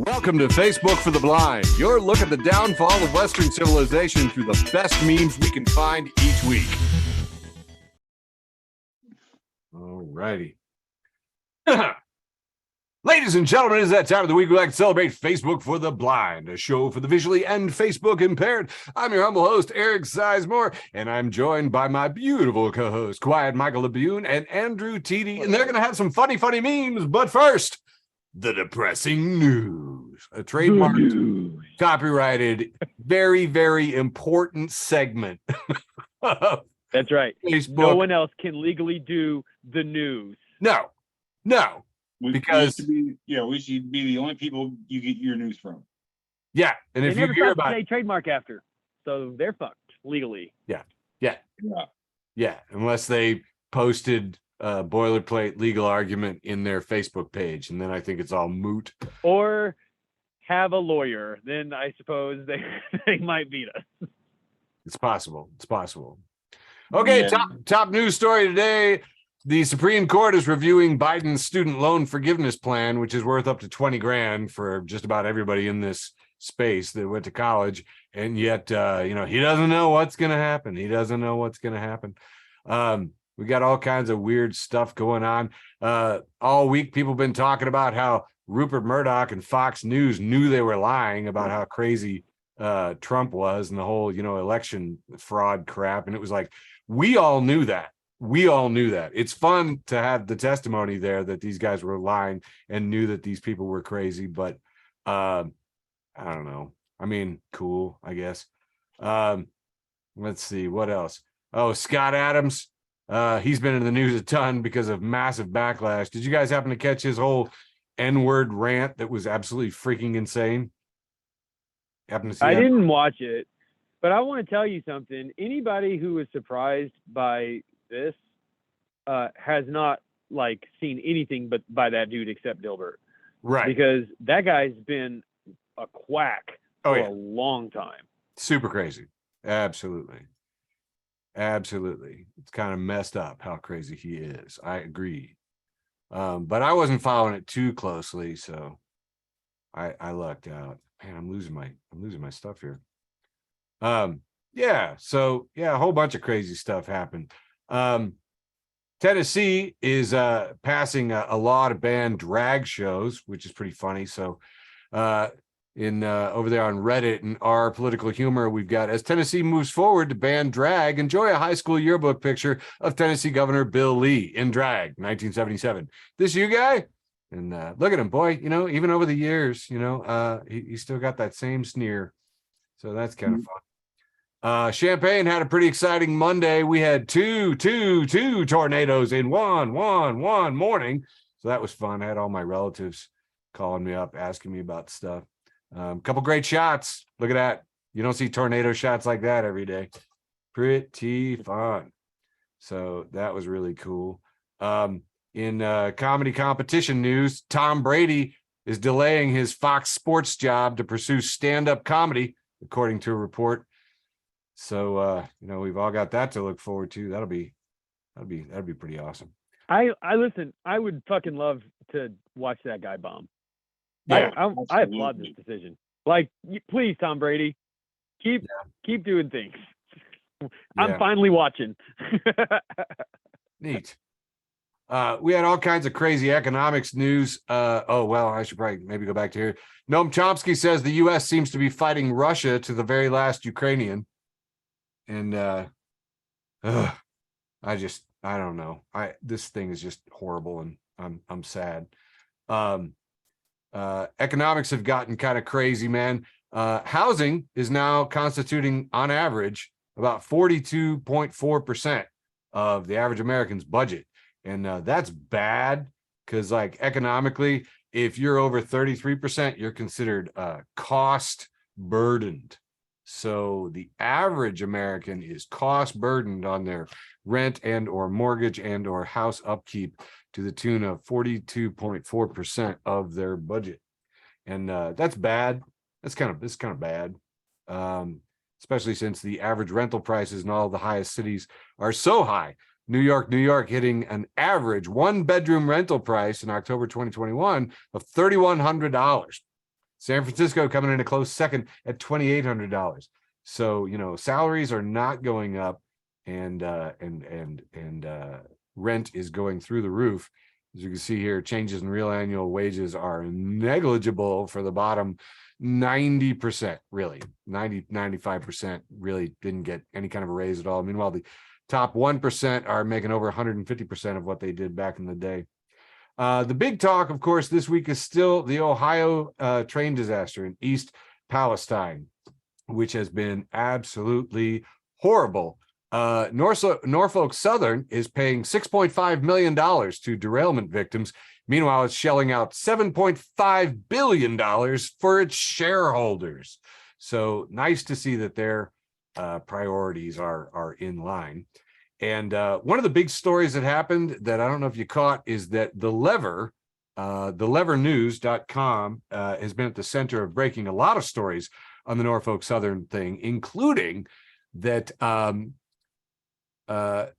Welcome to Facebook for the Blind, your look at the downfall of Western civilization through the best memes we can find each week. All righty. Ladies and gentlemen, it is that time of the week we like to celebrate Facebook for the Blind, a show for the visually and Facebook impaired. I'm your humble host, Eric Sizemore, and I'm joined by my beautiful co-host, Quiet Michael Labune and Andrew Teedy, and they're going to have some funny memes, but first, the depressing news, a trademarked, copyrighted, very important segment. That's right. Facebook. No one else can legally do the news. No. Because we should be the only people you get your news from. Yeah, and if you hear about a trademark after, so they're fucked legally. Yeah, unless they posted a boilerplate legal argument in their Facebook page, and then I think it's all moot. Or have a lawyer, then I suppose they might beat us. It's possible. Okay, yeah. Top news story today. The Supreme Court is reviewing Biden's student loan forgiveness plan, which is worth up to $20,000 for just about everybody in this space that went to college. And yet, he doesn't know what's going to happen. We got all kinds of weird stuff going on. All week, people have been talking about how Rupert Murdoch and Fox News knew they were lying about how crazy Trump was and the whole, election fraud crap. And it was like, we all knew that. It's fun to have the testimony there that these guys were lying and knew that these people were crazy, but I don't know. I mean, cool, I guess. Let's see what else. Oh, Scott Adams. He's been in the news a ton because of massive backlash. Did you guys happen to catch his whole N-word rant that was absolutely freaking insane? I didn't watch it, but I want to tell you something. Anybody who is surprised by this has not seen anything but by that dude except Dilbert, right? Because that guy's been a quack for a long time. Super crazy. Absolutely. It's kind of messed up how crazy he is. I agree, but I wasn't following it too closely, so I lucked out. Man, I'm losing my stuff here. A whole bunch of crazy stuff happened. Tennessee is passing a law to ban drag shows, which is pretty funny. So over there on Reddit and our political humor, we've got, as Tennessee moves forward to ban drag, enjoy a high school yearbook picture of Tennessee Governor Bill Lee in drag, 1977. This you guy? And look at him, boy, even over the years, he still got that same sneer. So that's kind of fun. Champaign had a pretty exciting Monday. We had two tornadoes in one morning. So that was fun. I had all my relatives calling me up, asking me about stuff. Couple great shots. Look at that. You don't see tornado shots like that every day. Pretty fun. So that was really cool. In comedy competition news, Tom Brady is delaying his Fox Sports job to pursue stand-up comedy, according to a report. So we've all got that to look forward to. That'll be pretty awesome. I listen. I would fucking love to watch that guy bomb. Yeah, I applaud this decision. Please, Tom Brady, keep doing things. I'm finally watching. Neat. We had all kinds of crazy economics news. I should probably maybe go back to here. Noam Chomsky says the U.S. seems to be fighting Russia to the very last Ukrainian. And I don't know. This thing is just horrible, and I'm sad. Economics have gotten kind of crazy, man. Housing is now constituting, on average, about 42.4% of the average American's budget. And that's bad because, economically, if you're over 33%, you're considered cost burdened. So the average American is cost burdened on their rent and or mortgage and or house upkeep to the tune of 42.4% of their budget. And that's bad. It's kind of bad, especially since the average rental prices in all the highest cities are so high. New York hitting an average one-bedroom rental price in October 2021 of $3,100. San Francisco coming in a close second at $2,800. So, salaries are not going up, and rent is going through the roof. As you can see here, changes in real annual wages are negligible for the bottom 90%, really. 95% really didn't get any kind of a raise at all. Meanwhile, the top 1% are making over 150% of what they did back in the day. The big talk, of course, this week is still the Ohio train disaster in East Palestine, which has been absolutely horrible. Norfolk Southern is paying $6.5 million to derailment victims. Meanwhile, it's shelling out $7.5 billion for its shareholders. So nice to see that their priorities are in line. And one of the big stories that happened that I don't know if you caught is that the levernews.com has been at the center of breaking a lot of stories on the Norfolk Southern thing, including that, to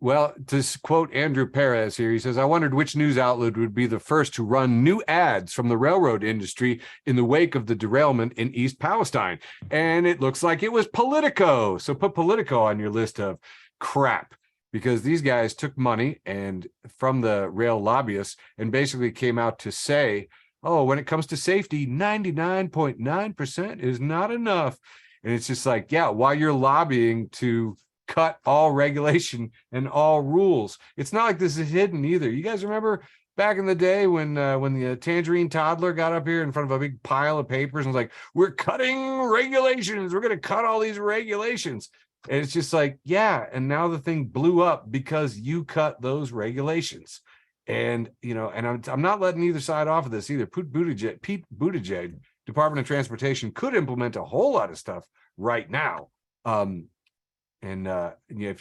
quote Andrew Perez here, he says, I wondered which news outlet would be the first to run new ads from the railroad industry in the wake of the derailment in East Palestine. And it looks like it was Politico. So put Politico on your list of crap, because these guys took money and from the rail lobbyists and basically came out to say, oh, when it comes to safety, 99.9% is not enough. And it's just like, yeah, while you're lobbying to cut all regulation and all rules, it's not like this is hidden either. You guys remember back in the day when the tangerine toddler got up here in front of a big pile of papers and was like, we're cutting regulations. We're going to cut all these regulations. And it's just like, yeah. And now the thing blew up because you cut those regulations. And, and I'm not letting either side off of this either. Pete Buttigieg, Department of Transportation, could implement a whole lot of stuff right now. If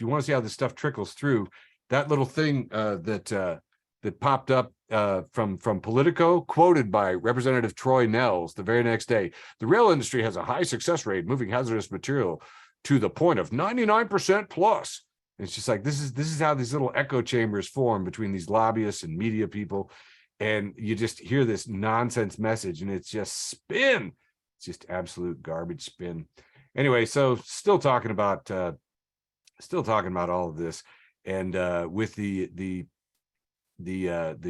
you want to see how this stuff trickles through, that little thing that popped up from Politico, quoted by Representative Troy Nehls the very next day, the rail industry has a high success rate moving hazardous material to the point of 99% plus. It's just like, this is how these little echo chambers form between these lobbyists and media people. And you just hear this nonsense message and it's just spin. It's just absolute garbage spin. Anyway, so still talking about all of this. And with the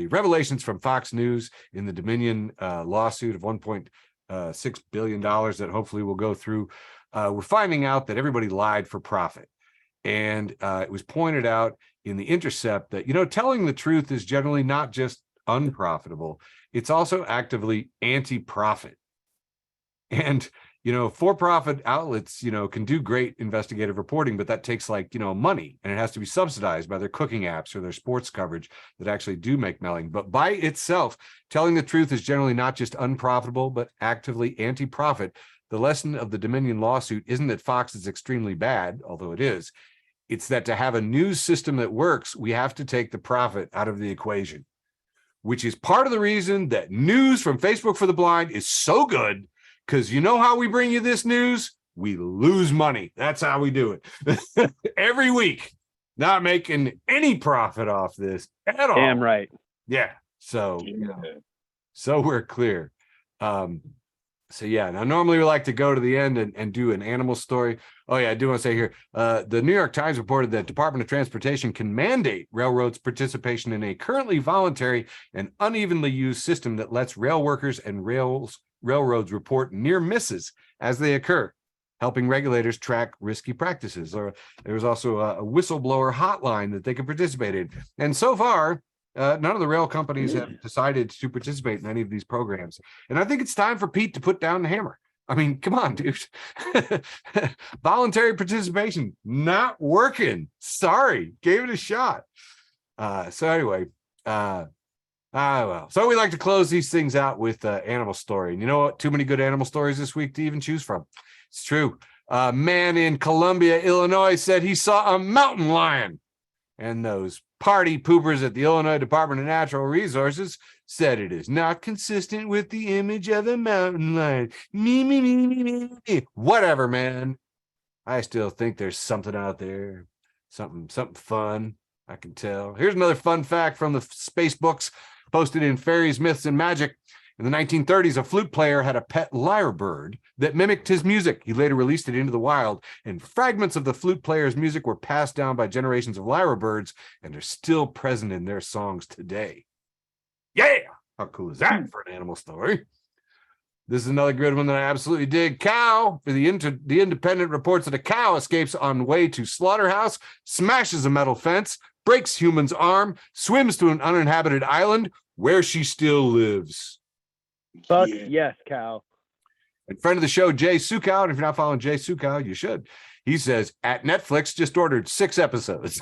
revelations from Fox News in the Dominion lawsuit of $1.6 billion that hopefully will go through, we're finding out that everybody lied for profit. And it was pointed out in The Intercept that, telling the truth is generally not just unprofitable, it's also actively anti-profit. And, for-profit outlets, can do great investigative reporting, but that takes money, and it has to be subsidized by their cooking apps or their sports coverage that actually do make money. But by itself, telling the truth is generally not just unprofitable, but actively anti-profit. The lesson of the Dominion lawsuit isn't that Fox is extremely bad, although it is. It's that to have a news system that works, we have to take the profit out of the equation, which is part of the reason that news from Facebook for the Blind is so good, because you know how we bring you this news? We lose money. That's how we do it. Every week, not making any profit off this at all. Damn right. Yeah. So, so we're clear. So yeah, now normally we like to go to the end and do an animal story. Oh yeah, I do want to say here, the New York Times reported that Department of Transportation can mandate railroads' participation in a currently voluntary and unevenly used system that lets rail workers and railroads report near misses as they occur, helping regulators track risky practices. Or there was also a whistleblower hotline that they can participate in. And so far, none of the rail companies have decided to participate in any of these programs. And I think it's time for Pete to put down the hammer. I mean, come on, dude. Voluntary participation, not working. Sorry, gave it a shot. So anyway, well. So we like to close these things out with animal story. And you know what? Too many good animal stories this week to even choose from. It's true. A man in Columbia, Illinois said he saw a mountain lion. And those party poopers at the Illinois Department of Natural Resources said it is not consistent with the image of the mountain lion. Me. Whatever, man. I still think there's something out there, something fun. I can tell. Here's another fun fact from the space books posted in Fairies, Myths, and Magic. In the 1930s, a flute player had a pet lyrebird that mimicked his music. He later released it into the wild, and fragments of the flute player's music were passed down by generations of lyrebirds and are still present in their songs today. Yeah! How cool is that for an animal story? This is another good one that I absolutely dig. Cow. The Independent reports that a cow escapes on way to slaughterhouse, smashes a metal fence, breaks human's arm, swims to an uninhabited island where she still lives. Fuck yes, cow. And friend of the show, Jay Sukow, and if you're not following Jay Sukow, you should. He says, at Netflix, just ordered 6 episodes.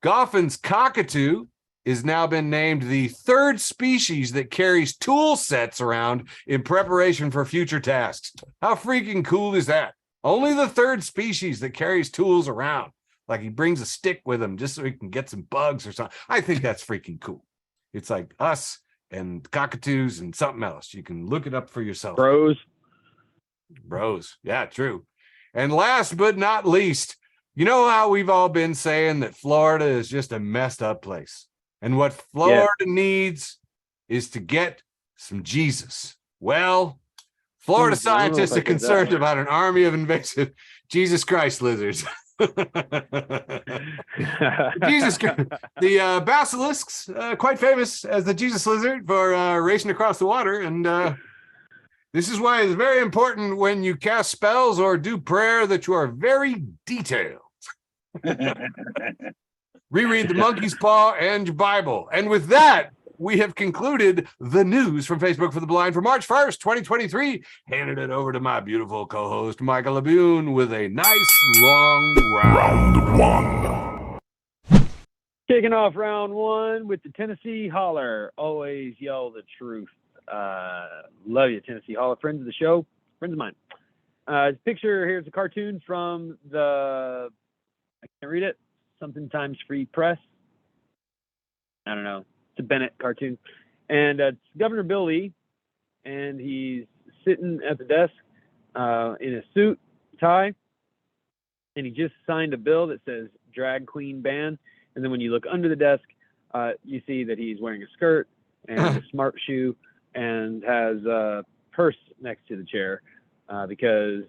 Goffin's cockatoo is now been named the 3rd species that carries tool sets around in preparation for future tasks. How freaking cool is that? Only the 3rd species that carries tools around. Like he brings a stick with him just so he can get some bugs or something. I think that's freaking cool. It's like us and cockatoos and something else. You can look it up for yourself. Bros. Yeah, true. And last but not least, you know how we've all been saying that Florida is just a messed up place. And what Florida needs is to get some Jesus. Well, Florida scientists are concerned about an army of invasive Jesus Christ lizards. Jesus, the basilisks, quite famous as the Jesus lizard for racing across the water. And this is why it's very important when you cast spells or do prayer that you are very detailed. Reread the monkey's paw and your Bible. And with that, we have concluded the news from Facebook for the Blind for March 1st, 2023. Handed it over to my beautiful co-host, Michael Labune, with a nice long round. Round 1. Kicking off round 1 with the Tennessee Holler. Always yell the truth. Love you, Tennessee Holler. Friends of the show, friends of mine. Picture, here's a cartoon from the, I can't read it, something times free press. I don't know. It's a Bennett cartoon. And it's Governor Bill Lee, and he's sitting at the desk in a suit, tie, and he just signed a bill that says drag queen ban. And then when you look under the desk, you see that he's wearing a skirt and a smart shoe and has a purse next to the chair because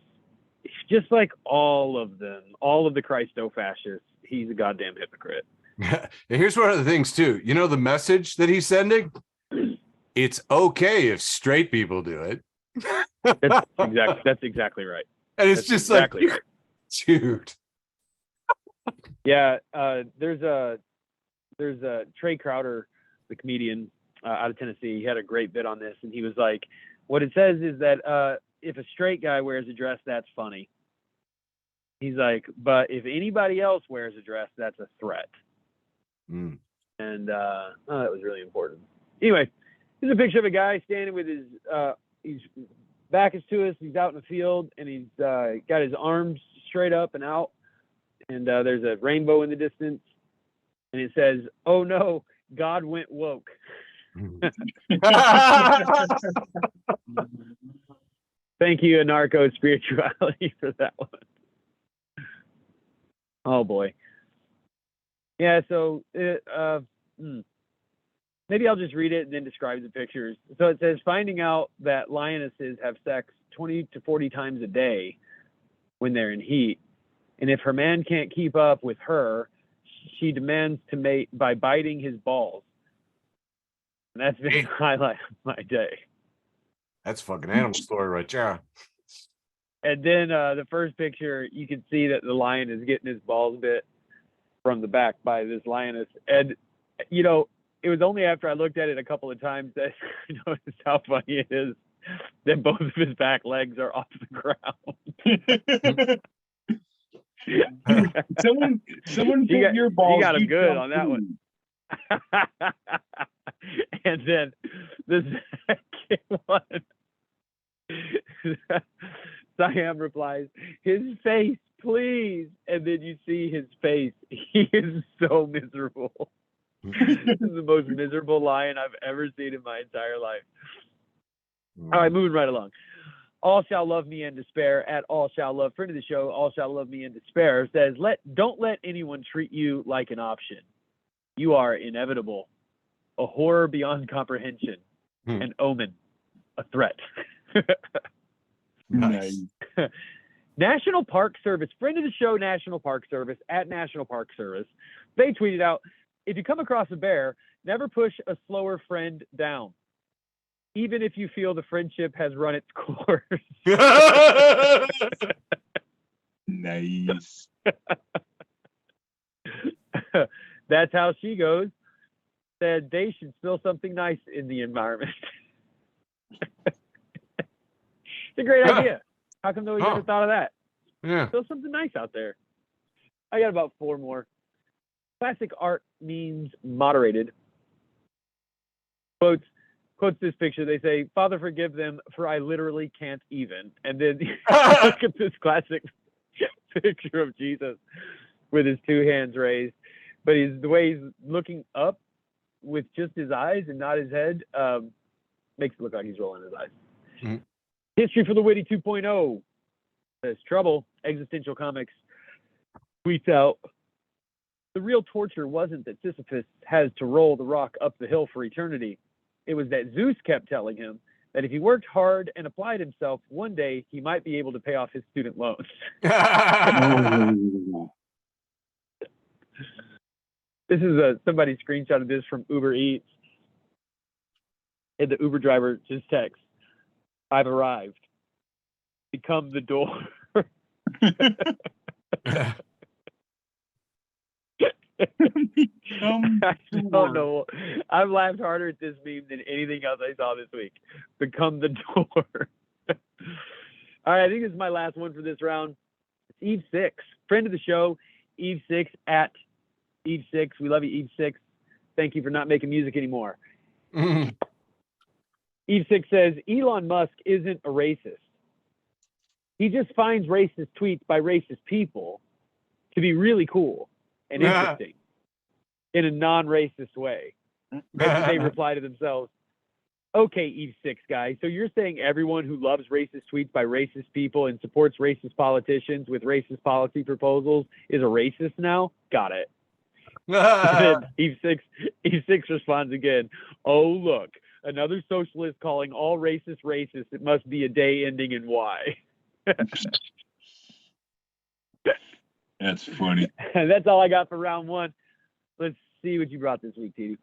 it's just like all of them, all of the Christo-fascists, he's a goddamn hypocrite. Here's one of the things too. You know the message that he's sending? It's okay if straight people do it. That's exactly right. And it's just exactly like, right. Dude. Yeah, there's a Trey Crowder, the comedian out of Tennessee. He had a great bit on this, and he was like, "What it says is that if a straight guy wears a dress, that's funny." He's like, "But if anybody else wears a dress, that's a threat." And that was really important. Anyway, here's a picture of a guy standing with his back is to us. He's out in the field, and he's got his arms straight up and out. And there's a rainbow in the distance, and it says, "Oh no, God went woke." Thank you, Anarcho Spirituality, for that one. Oh boy. Yeah, so maybe I'll just read it and then describe the pictures. So it says, finding out that lionesses have sex 20 to 40 times a day when they're in heat. And if her man can't keep up with her, she demands to mate by biting his balls. And that's been the highlight of my day. That's fucking animal story right there. And then the first picture, you can see that the lion is getting his balls bit from the back by this lioness. And, you know, it was only after I looked at it a couple of times that I noticed how funny it is that both of his back legs are off the ground. someone put your balls. You got him good on that one. And then the second one, Siam replies, "His face, please." And then you see his face. He is so miserable. This is the most miserable lion I've ever seen in my entire life. All right, moving right along. All shall love me and despair at all shall love. Friend of the show, all shall love me and despair, says, don't let anyone treat you like an option. You are inevitable, a horror beyond comprehension, an omen, a threat. Nice. National Park Service, friend of the show, National Park Service, at National Park Service, they tweeted out, if you come across a bear, never push a slower friend down, even if you feel the friendship has run its course. Nice. That's how she goes. Said they should spill something nice in the environment. It's a great idea. How come nobody's ever thought of that? Yeah. Spill something nice out there. I got about 4 more. Classic art means moderated. Quotes this picture. They say, "Father, forgive them, for I literally can't even." And then look at this classic picture of Jesus with his 2 hands raised. But the way he's looking up with just his eyes and not his head makes it look like he's rolling his eyes. Mm-hmm. History for the Witty 2.0 says, Trouble, Existential Comics, tweets out, the real torture wasn't that Sisyphus has to roll the rock up the hill for eternity. It was that Zeus kept telling him that if he worked hard and applied himself, one day he might be able to pay off his student loans. This is somebody screenshotted this from Uber Eats. And the Uber driver just texts, I've arrived. Become the door. I don't know. I've laughed harder at this meme than anything else I saw this week. Become the door. All right, I think this is my last one for this round. It's Eve 6, friend of the show, Eve 6 at Eve 6. We love you, Eve 6. Thank you for not making music anymore. Eve 6 says, Elon Musk isn't a racist. He just finds racist tweets by racist people to be really cool and interesting in a non-racist way. They reply to themselves, okay, Eve 6 guy, so you're saying everyone who loves racist tweets by racist people and supports racist politicians with racist policy proposals is a racist now? Got it. Eve 6 responds again, oh, look, another socialist calling all racist racist. It must be a day ending in Y. That's funny. That's all I got for round 1. Let's see what you brought this week, TD.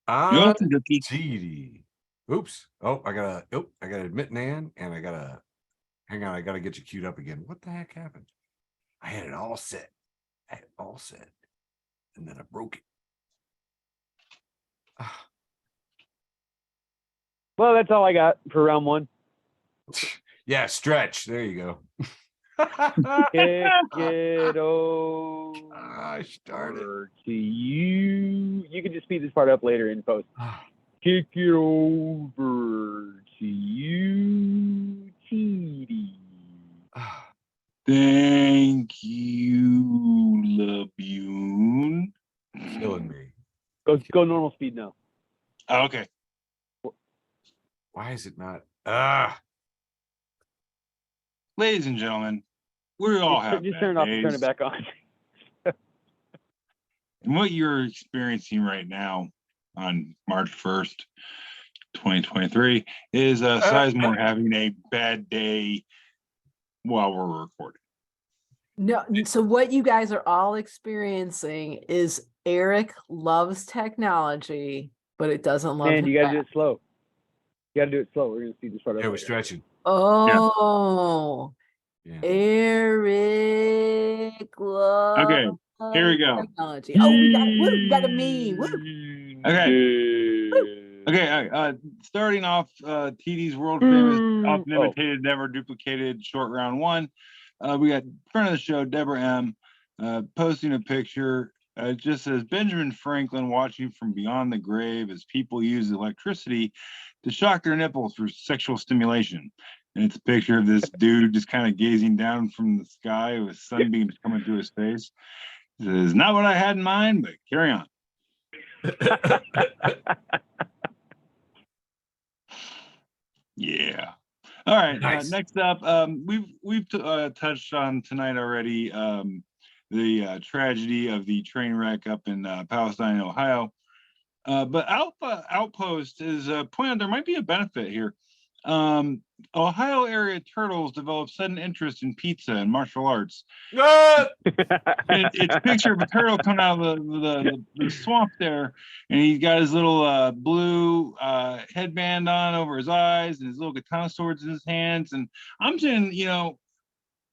TD. Oops. Oh, I gotta admit, Nan, and I gotta hang on. I gotta get you queued up again. What the heck happened? I had it all set. And then I broke it. Well, that's all I got for round 1. Yeah, stretch. There you go. Kick it over I started. to you. You can just speed this part up later in post. Kick it over to you, TD. Thank you, Labune. Killing me. Go normal speed now. Oh, okay. Why is it not? Ladies and gentlemen, we all have just bad turn it off and turn days. it back on. And what you're experiencing right now on March 1st, 2023 is Sizemore having a bad day while we're recording. No, so what you guys are all experiencing is Eric loves technology, but it doesn't love And him you got to do back. it slow. You got to do it slow. We're going to see this part. Yeah, we're stretching. Oh, Yeah. Eric loves Okay, here we go. technology. Oh, we got a meme. Woo. Okay, starting off TD's world famous, often imitated, never duplicated short round 1. We got friend of the show, Deborah M, posting a picture. It just says, Benjamin Franklin watching from beyond the grave as people use electricity to shock their nipples for sexual stimulation. And it's a picture of this dude just kind of gazing down from the sky with sunbeams coming through his face. This is not what I had in mind, but carry on. Yeah. All right. Nice. Next up, we've touched on tonight already. the tragedy of the train wreck up in Palestine, Ohio. But Alpha Outpost is pointing out there might be a benefit here. Ohio area turtles develop sudden interest in pizza and martial arts. It's a picture of a turtle coming out of the swamp there, and he's got his little blue headband on over his eyes and his little katana swords in his hands. And I'm saying, you know,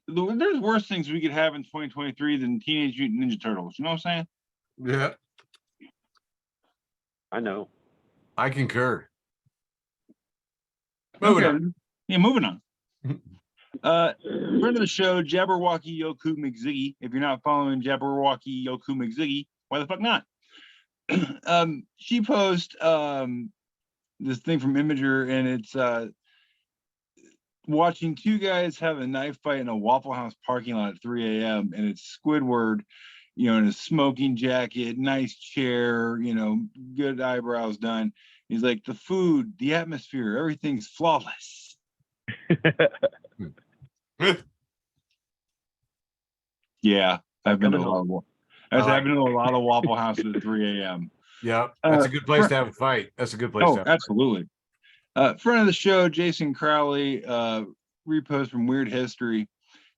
there's worse things we could have in 2023 than Teenage Mutant Ninja Turtles. You know what I'm saying? Yeah, I know. I concur. Moving on. Yeah, moving on. Friend of the show, Jabberwocky Yoku McZiggy. If you're not following Jabberwocky Yoku McZiggy, why the fuck not? She posts this thing from Imager, and it's watching two guys have a knife fight in a Waffle House parking lot at 3 a.m. and it's Squidward, you know, in a smoking jacket, nice chair, you know, good eyebrows done. He's like, the food, the atmosphere, everything's flawless. Yeah, I've been to a lot of Waffle Houses at 3 a.m. Yeah, that's a good place to have a fight. That's a good place. Oh, absolutely. Friend of the show, Jason Crowley, repost from Weird History,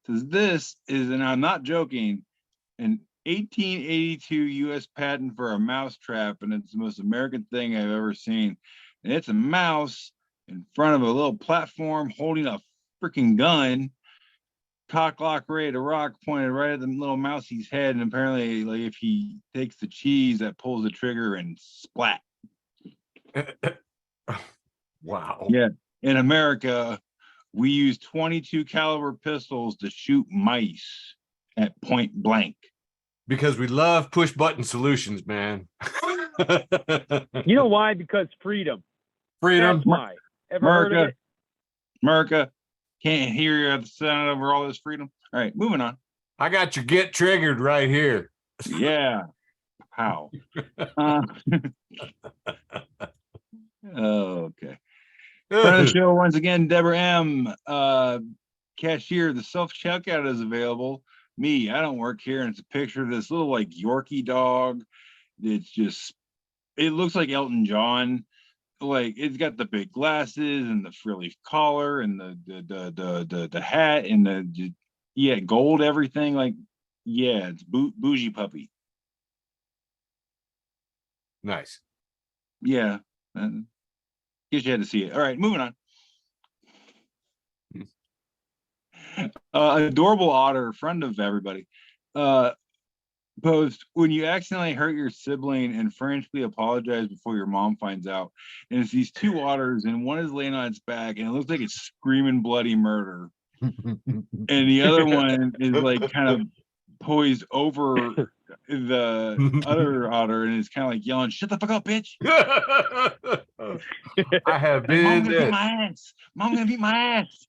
says this is, and I'm not joking, an 1882 U.S. patent for a mouse trap, and it's the most American thing I've ever seen. And it's a mouse in front of a little platform holding a freaking gun, cock lock ready to rock, pointed right at the little mousie's head. And apparently, like, if he takes the cheese, that pulls the trigger and splat. Wow. Yeah. In America, we use 22 caliber pistols to shoot mice at point blank. Because we love push button solutions, man. You know why? Because freedom. Freedom. That's why. Ever heard of it? America can't hear the sound over all this freedom. All right, moving on. I got your get triggered right here. Yeah. How? Okay. Front of the show once again, Deborah M. Cashier, the self-checkout is available. Me, I don't work here, and it's a picture of this little like Yorkie dog. It's just, it looks like Elton John. Like, it's got the big glasses and the frilly collar and the hat and the gold everything. Like, yeah, it's bougie puppy. Nice. Yeah. Guess you had to see it. All right, moving on. Adorable otter, friend of everybody, post, when you accidentally hurt your sibling and frantically apologize before your mom finds out. And it's these two otters, and one is laying on its back, and it looks like it's screaming bloody murder. And the other one is like kind of poised over the other otter, and it's kind of like yelling, "Shut the fuck up, bitch!" I have been. Mom's gonna beat my ass. Mom's gonna beat my ass.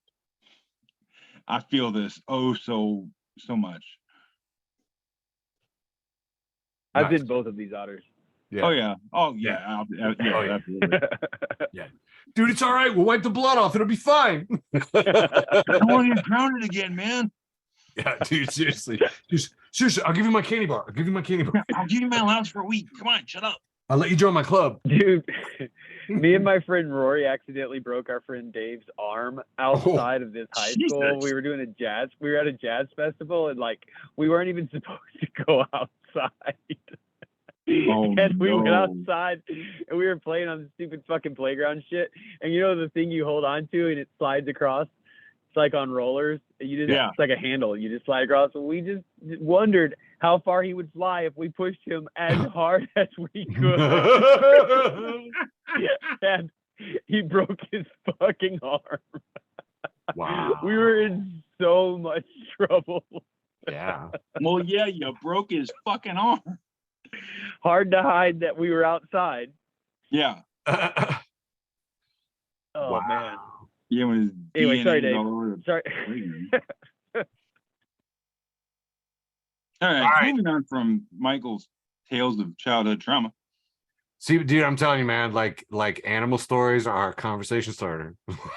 I feel this so much. I've been both of these otters. Yeah. Oh yeah. Oh yeah. Yeah. Absolutely. Yeah. Dude, it's all right. We'll wipe the blood off. It'll be fine. I don't want to get grounded again, man. Yeah, dude, seriously. Seriously, I'll give you my candy bar. I'll give you my candy bar. I'll give you my allowance for a week. Come on, shut up. I'll let you join my club. Dude, me and my friend Rory accidentally broke our friend Dave's arm outside of this high school. We were at a jazz festival, and like we weren't even supposed to go outside. And we went outside and we were playing on the stupid fucking playground shit. And you know the thing you hold on to and it slides across? It's like on rollers. It's like a handle. You just slide across. And we just wondered how far he would fly if we pushed him as hard as we could. And he broke his fucking arm. Wow. We were in so much trouble. Yeah. Well, yeah, you broke his fucking arm. Hard to hide that we were outside. Yeah. Oh wow. Man. Yeah, when his anyway, DNA sorry, Dave. all over the Sorry. All right, moving on from Michael's tales of childhood trauma. See, dude, I'm telling you, man, like animal stories are a conversation starter.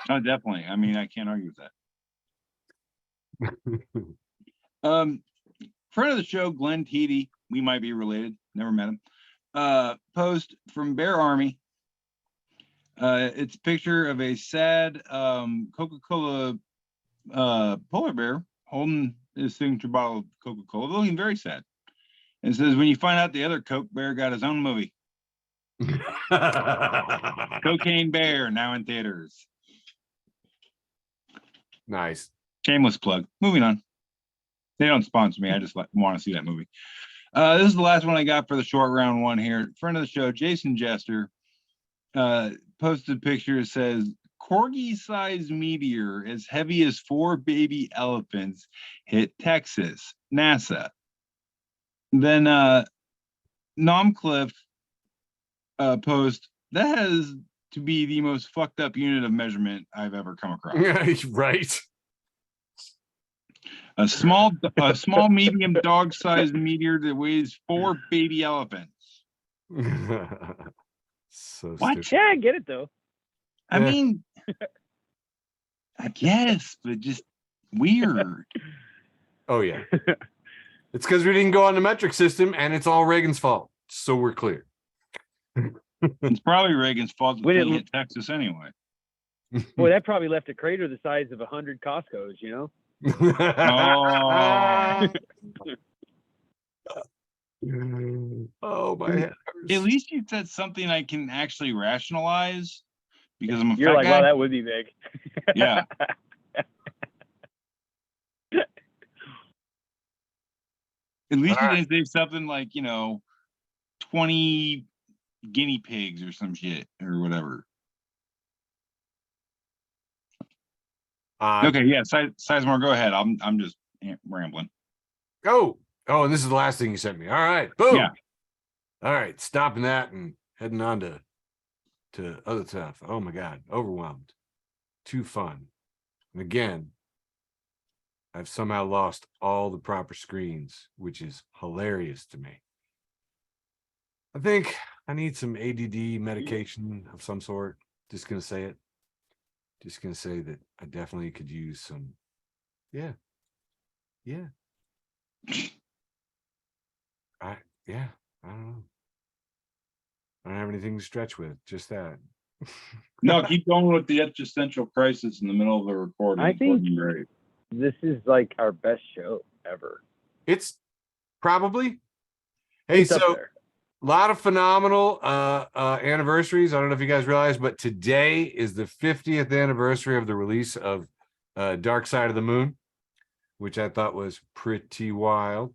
Oh, definitely. I mean, I can't argue with that. Friend of the show, Glenn Teedy, we might be related, never met him. Post from Bear Army. It's a picture of a sad Coca-Cola polar bear holding his signature bottle of Coca-Cola, looking very sad. And it says, when you find out the other Coke bear got his own movie. Cocaine Bear, now in theaters. Nice. Shameless plug. Moving on. They don't sponsor me. I just want to see that movie. This is the last one I got for the short round one here. Friend of the show, Jason Jester, posted a picture. It says, corgi-sized meteor as heavy as 4 baby elephants hit Texas. NASA. Then Nomcliff post, that has to be the most fucked up unit of measurement I've ever come across. Right. A small medium dog-sized meteor that weighs 4 baby elephants. So What? stupid. Yeah, I get it though. I Yeah. mean, I guess, but just weird. Oh yeah. It's because we didn't go on the metric system, and it's all Reagan's fault. So we're clear. It's probably Reagan's fault that When they it- hit Texas anyway. Boy, that probably left a crater the size of 100 Costco's, you know? Oh my head At hurts. least you said something I can actually rationalize because I'm a You're fat like, guy. wow, that would be big. Yeah. At least you didn't say something like, 20 guinea pigs or some shit or whatever. Okay, yeah, Sizemore, go ahead. I'm just rambling. Oh, and this is the last thing you sent me. All right, boom. Yeah. All right, stopping that and heading on to other stuff. Oh my God, overwhelmed. Too fun. And again, I've somehow lost all the proper screens, which is hilarious to me. I think I need some ADD medication of some sort. Just gonna say it. Just gonna say that I definitely could use some. Yeah. I don't know. I don't have anything to stretch with. Just that. No, keep going with the existential crisis in the middle of the recording. I It's think- working great. This is like our best show ever. It's probably. Hey, It's up so there. a lot of phenomenal anniversaries. I don't know if you guys realize, but today is the 50th anniversary of the release of Dark Side of the Moon, which I thought was pretty wild.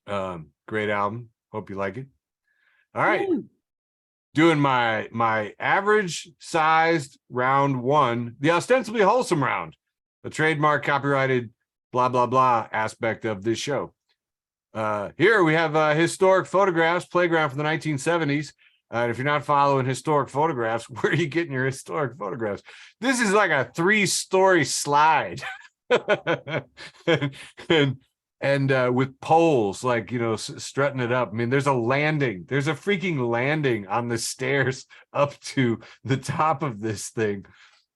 Great album. Hope you like it. All right. Doing my average sized round one, the ostensibly wholesome round, the trademark copyrighted blah blah blah aspect of this show. Here we have historic photographs, playground from the 1970s. And if you're not following historic photographs, where are you getting your historic photographs? This is like a 3-story slide. and with poles, like, strutting it up. I mean, there's a freaking landing on the stairs up to the top of this thing.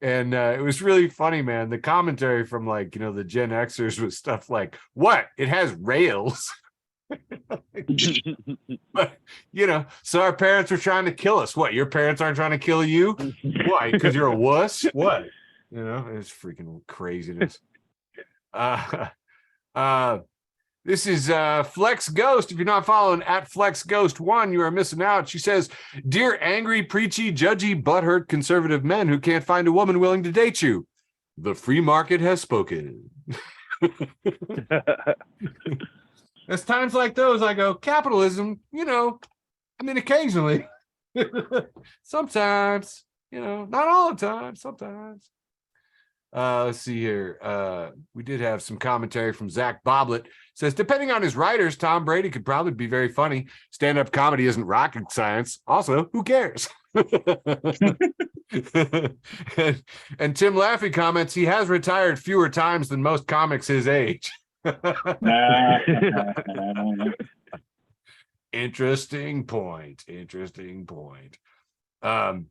And it was really funny, man. The commentary from the Gen Xers was stuff like, what? It has rails. But, so our parents were trying to kill us. What? Your parents aren't trying to kill you? Why? Because you're a wuss? What? It's freaking craziness. This is Flex Ghost. If you're not following at Flex Ghost 1, you are missing out. She says, dear angry, preachy, judgy, butthurt conservative men who can't find a woman willing to date you, the free market has spoken. There's times like those I go, capitalism, occasionally. Sometimes, not all the time, sometimes. Let's see here. We did have some commentary from Zach Boblet. Says, depending on his writers, Tom Brady could probably be very funny. Stand-up comedy isn't rocket science. Also, who cares? and Tim Laffey comments, he has retired fewer times than most comics his age. Interesting point. Friend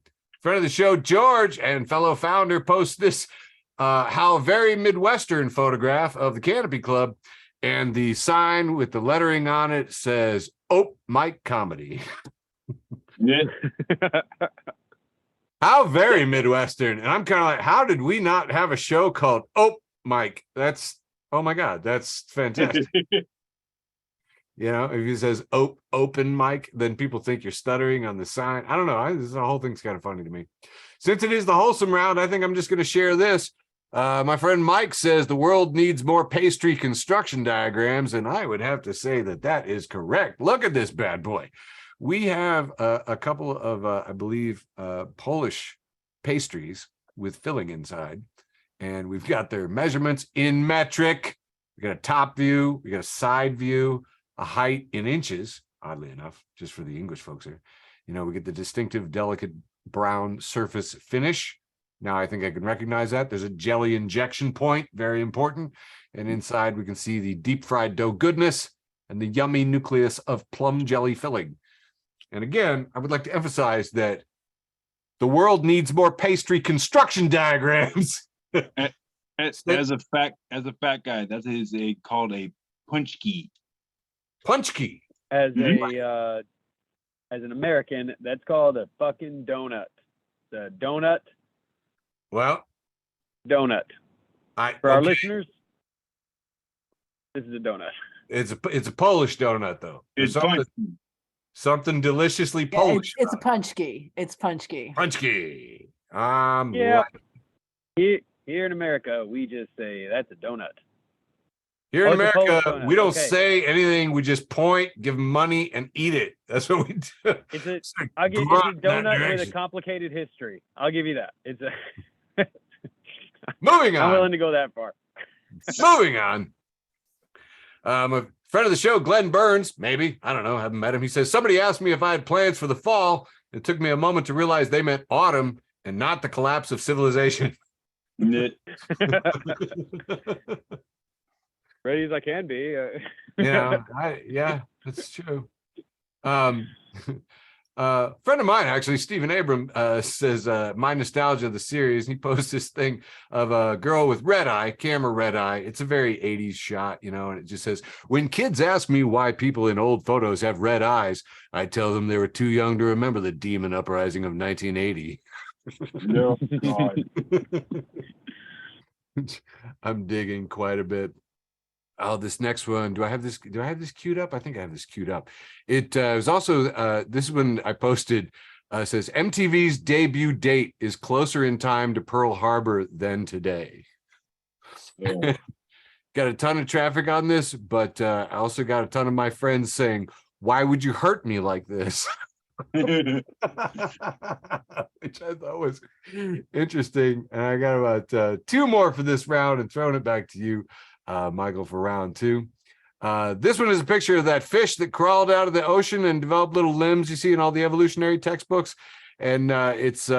of the show, George, and fellow founder, posts this how very Midwestern photograph of the Canopy Club. And the sign with the lettering on it says, "Oh, Mike Comedy." Yeah. How very Midwestern. And I'm kind of like, how did we not have a show called "Oh, Mike"? Oh my God, that's fantastic. You know, if it says open mic, then people think you're stuttering on the sign. I don't know. The whole thing's kind of funny to me. Since it is the wholesome round, I think I'm just going to share this. My friend Mike says the world needs more pastry construction diagrams, and I would have to say that is correct. Look at this bad boy. We have a couple of, I believe, Polish pastries with filling inside, and we've got their measurements in metric. We got a top view, we got a side view, a height in inches, oddly enough, just for the English folks here. You know, we get the distinctive, delicate brown surface finish. Now I think I can recognize that. There's a jelly injection point, very important. And inside we can see the deep fried dough goodness and the yummy nucleus of plum jelly filling. And again, I would like to emphasize that the world needs more pastry construction diagrams. As a fat guy, that is called a punch key. Punch key. As an American, that's called a fucking donut. The donut. Well, donut. For our listeners, this is a donut. It's a Polish donut though. It's something deliciously Polish. It's a punch key. It's punch key. Punch key. Yeah. Here in America, we just say that's a donut. Here in America, we don't say anything. We just point, give them money, and eat it. That's what we do. It's a donut with a complicated history. I'll give you that. It's a. Moving on. I'm willing to go that far. Moving on. A friend of the show, Glenn Burns, maybe, I don't know, haven't met him. He says, somebody asked me if I had plans for the fall. It took me a moment to realize they meant autumn and not the collapse of civilization. Ready as I can be. Yeah, that's true. Friend of mine, actually, Stephen Abram, says my nostalgia of the series. He posts this thing of a girl with red eye, camera red eye. It's a very 80s shot, you know, and it just says, when kids ask me why people in old photos have red eyes, I tell them they were too young to remember the demon uprising of 1980. No, God. I'm digging quite a bit. Oh, this next one. Do I have this queued up? I think I have this queued up. It was also this one I posted says MTV's debut date is closer in time to Pearl Harbor than today. Yeah. Got a ton of traffic on this, but I also got a ton of my friends saying, why would you hurt me like this? Which I thought was interesting. And I got about 2 more for this round and throwing it back to you, Michael, for round 2. This one is a picture of that fish that crawled out of the ocean and developed little limbs you see in all the evolutionary textbooks. And it's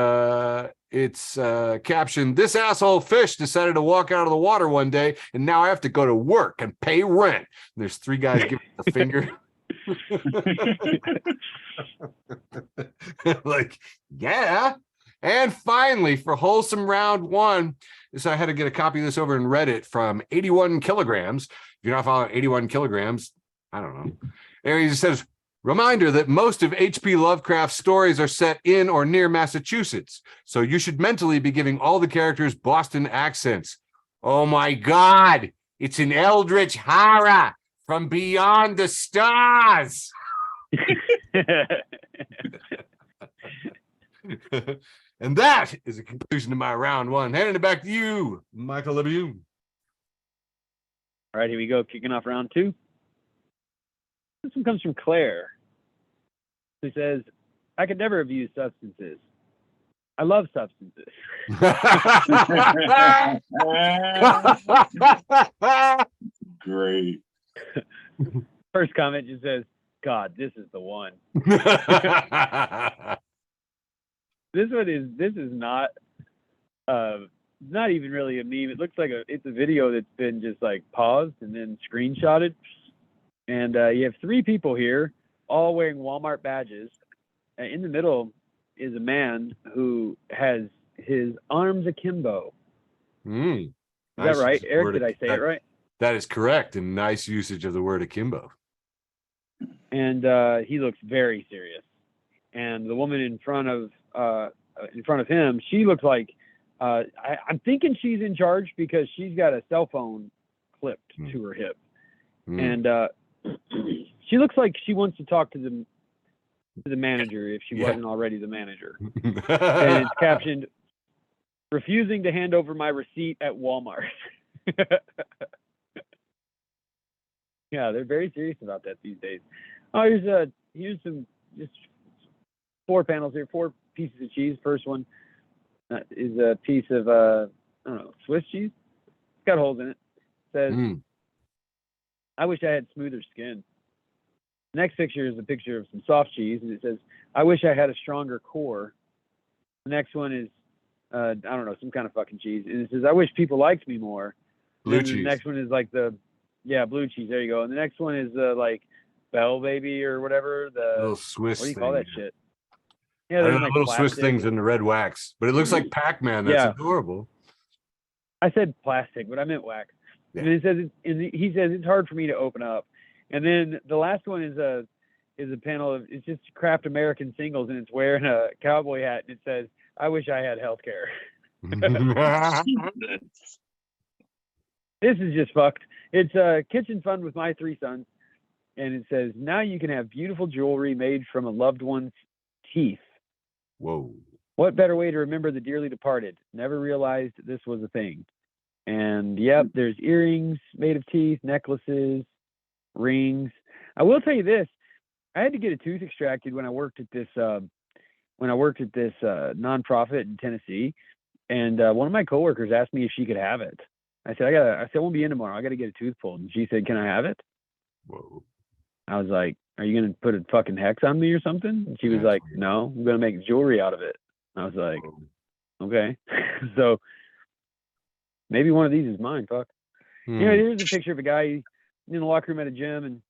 captioned, this asshole fish decided to walk out of the water one day, and now I have to go to work and pay rent. And there's 3 guys giving the finger. Like, yeah. And finally, for wholesome round 1, so I had to get a copy of this over in Reddit from 81 kilograms. If you're not following 81 kilograms, I don't know. And he says, reminder that most of H.P. Lovecraft's stories are set in or near Massachusetts, so you should mentally be giving all the characters Boston accents. Oh my God, it's an eldritch horror from beyond the stars. And that is a conclusion to my round 1. Handing it back to you, Michael LeBeau. All right, here we go. Kicking off round 2. This one comes from Claire. She says, I could never have used substances. I love substances. Great. First comment just says, God, this is the one. This is not even really a meme. It looks like it's a video that's been just like paused and then screenshotted. And you have 3 people here, all wearing Walmart badges. In the middle is a man who has his arms akimbo. Is that right, Eric? Did I say it right? That is correct, and nice usage of the word akimbo. And he looks very serious. And the woman in front of him, she looks like I'm thinking she's in charge because she's got a cell phone clipped to her hip, and she looks like she wants to talk to the manager if she wasn't already the manager. And it's captioned, "Refusing to hand over my receipt at Walmart." Yeah, they're very serious about that these days. Oh, here's some just 4 panels here, 4 pieces of cheese. First one is a piece of I don't know, Swiss cheese. It's got holes in it. It says, "I wish I had smoother skin." Next picture is a picture of some soft cheese, and it says, "I wish I had a stronger core." The next one is I don't know, some kind of fucking cheese, and it says, "I wish people liked me more." Blue cheese. The next one is like blue cheese. There you go. And the next one is like Bell Baby or whatever. The little Swiss. What do you call that shit? Yeah, I there's don't know, like little Swiss plastic. things in the red wax, but it looks like Pac-Man. That's adorable. I said plastic, but I meant wax. Yeah. And it says he says it's hard for me to open up. And then the last one is a panel of, it's just Kraft American Singles, and it's wearing a cowboy hat, and it says, "I wish I had health care." This is just fucked. It's a kitchen fund with my 3 sons, and it says, "Now you can have beautiful jewelry made from a loved one's teeth. Whoa. What better way to remember the dearly departed? Never realized this was a thing." And yep, there's earrings made of teeth, necklaces, rings. I will tell you this: I had to get a tooth extracted when I worked at this nonprofit in Tennessee, and one of my coworkers asked me if she could have it. I said, I won't be in tomorrow. I got to get a tooth pulled. And she said, "Can I have it?" Whoa. I was like, "Are you going to put a fucking hex on me or something?" And she was like, "No, I'm going to make jewelry out of it." I was like, "Okay." So maybe one of these is mine. Fuck. You know, here's a picture of a guy in the locker room at a gym, and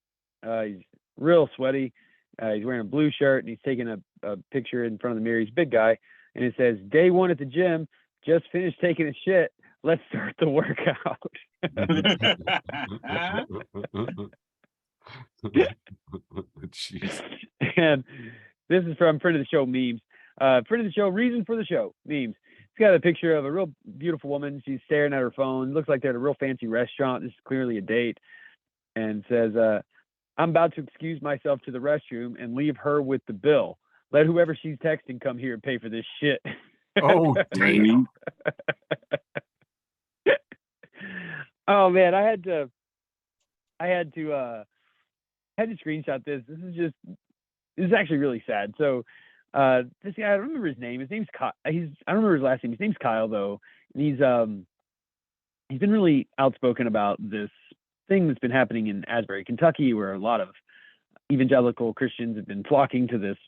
he's real sweaty. He's wearing a blue shirt, and he's taking a picture in front of the mirror. He's a big guy, and it says, "Day 1 at the gym. Just finished taking a shit. Let's start the workout." Jeez. And this is from friend of the show memes. Friend of the show, reason for the show memes. It's got a picture of a real beautiful woman. She's staring at her phone. Looks like they're at a real fancy restaurant. This is clearly a date. And says, "I'm about to excuse myself to the restroom and leave her with the bill. Let whoever she's texting come here and pay for this shit." Oh, damn. Oh man, I had to screenshot this. This is actually really sad. So this guy, I don't remember his name. His name's Kyle. I don't remember his last name. His name's Kyle though. And he's been really outspoken about this thing that's been happening in Asbury, Kentucky, where a lot of evangelical Christians have been flocking to this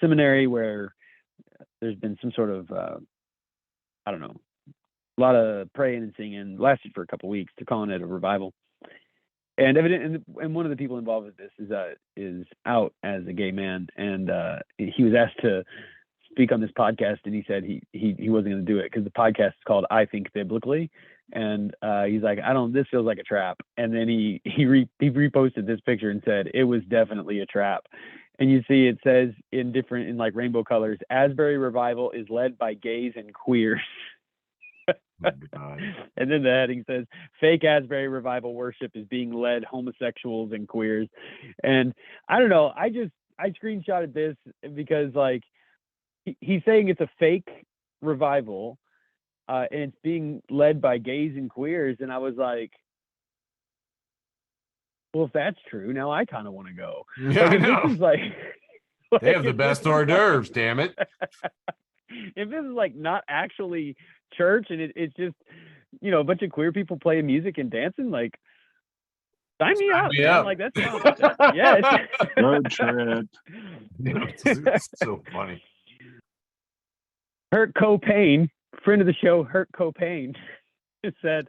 seminary where there's been some sort of I don't know, a lot of praying and singing. Lasted for a couple of weeks. They're calling it a revival. And and one of the people involved with this is out as a gay man, and he was asked to speak on this podcast, and he said he wasn't going to do it because the podcast is called "I Think Biblically," and he's like, this feels like a trap. And then he reposted this picture and said it was definitely a trap. And you see it says in like rainbow colors, "Asbury Revival is led by gays and queers." Oh, God. And then the heading says, "Fake Asbury Revival worship is being led homosexuals and queers." And I don't know, I screenshotted this because like he's saying it's a fake revival and it's being led by gays and queers, and I was like, well, if that's true, now I kind of want to go. Yeah, I know. This is like they have the best hors d'oeuvres, damn it. If this is like not actually church and it's just, you know, a bunch of queer people playing music and dancing, like, sign me up, man. Like that's yes. No trip. It's so funny. Hurt Copain, friend of the show, Hurt Copain, said,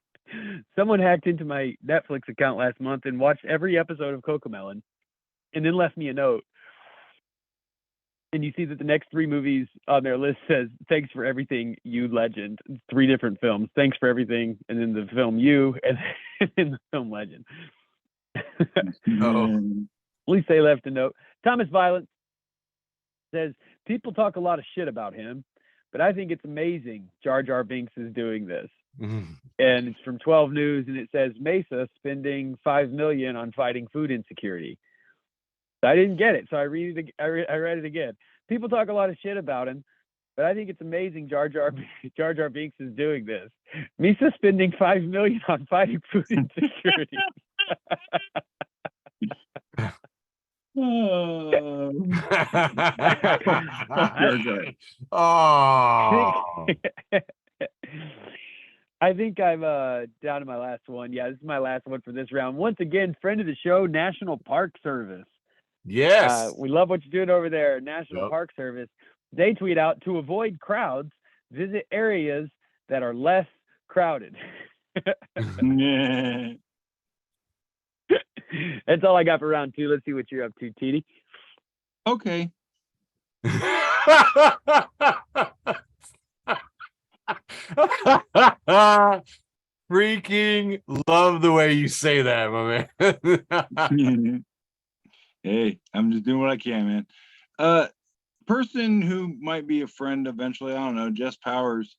"Someone hacked into my Netflix account last month and watched every episode of Cocomelon and then left me a note. and you see that the next 3 movies on their list says "Thanks for everything, you legend." 3 different films. Thanks for everything, and then the film "You," and then the film "Legend." Oh. At least they left a note. Thomas Violent says people talk a lot of shit about him, but I think it's amazing Jar Jar Binks is doing this. And it's from 12 News, and it says Mesa spending $5 million on fighting food insecurity. I didn't get it, so I read it again. People talk a lot of shit about him, but I think it's amazing Jar Jar Binks is doing this. Mesa spending $5 million on fighting food insecurity. Oh. I think I'm down to my last one. Yeah, this is my last one for this round. Once again, friend of the show, National Park Service. Yes. We love what you're doing over there, National Yep. Park Service. They tweet out, to avoid crowds, visit areas that are less crowded. Yeah. That's all I got for round 2. Let's see what you're up to, TD. Okay. Freaking love the way you say that, my man. Hey, I'm just doing what I can, man. Person who might be a friend eventually, I don't know, Jess Powers,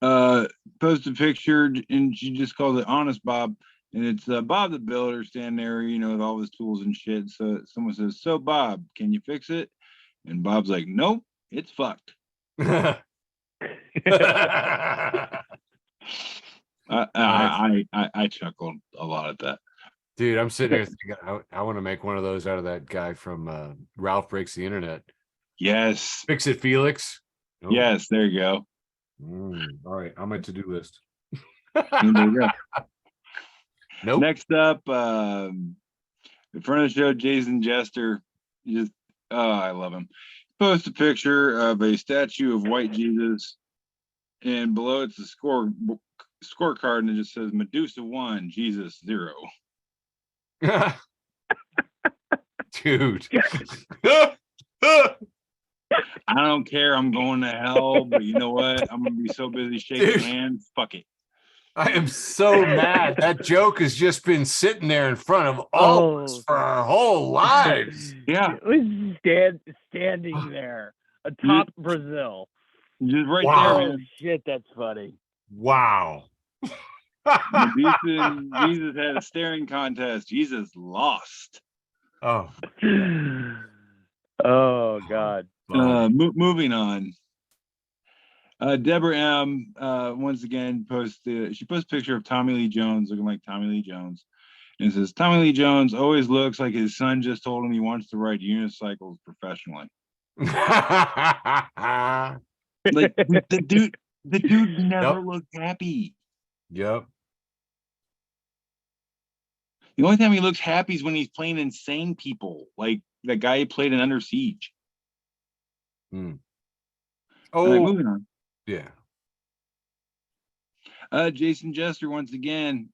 posted a picture, and she just calls it Honest Bob, and it's Bob the builder standing there, you know, with all his tools and shit. So someone says, "So Bob, can you fix it?" And Bob's like, "Nope, it's fucked." I chuckled a lot at that. Dude, I'm sitting here thinking, I want to make one of those out of that guy from Ralph Breaks the Internet. Yes. Fix it, Felix. Oh. Yes, there you go. All right, on my to-do list. There you go. Nope. Next up, in front of the show, Jason Jester. Just, I love him. Post a picture of a statue of white Jesus, and below it's a scorecard, and it just says Medusa 1, Jesus 0. Dude. I don't care. I'm going to hell, but you know what? I'm gonna be so busy shaking hands. Fuck it. I am so mad. That joke has just been sitting there in front of all of us for our whole lives. Yeah. It was standing there atop Brazil. Just right Wow. there, Oh, man. shit, that's funny. Wow. Medusa and Jesus had a staring contest. Jesus lost. Oh. Oh, God. Moving on. Deborah M. Once again posted a picture of Tommy Lee Jones looking like Tommy Lee Jones, and it says Tommy Lee Jones always looks like his son just told him he wants to ride unicycles professionally. Like the dude never looked happy. Yep. The only time he looks happy is when he's playing insane people, like the guy he played in Under Siege. Oh, moving on. yeah. Jason Jester once again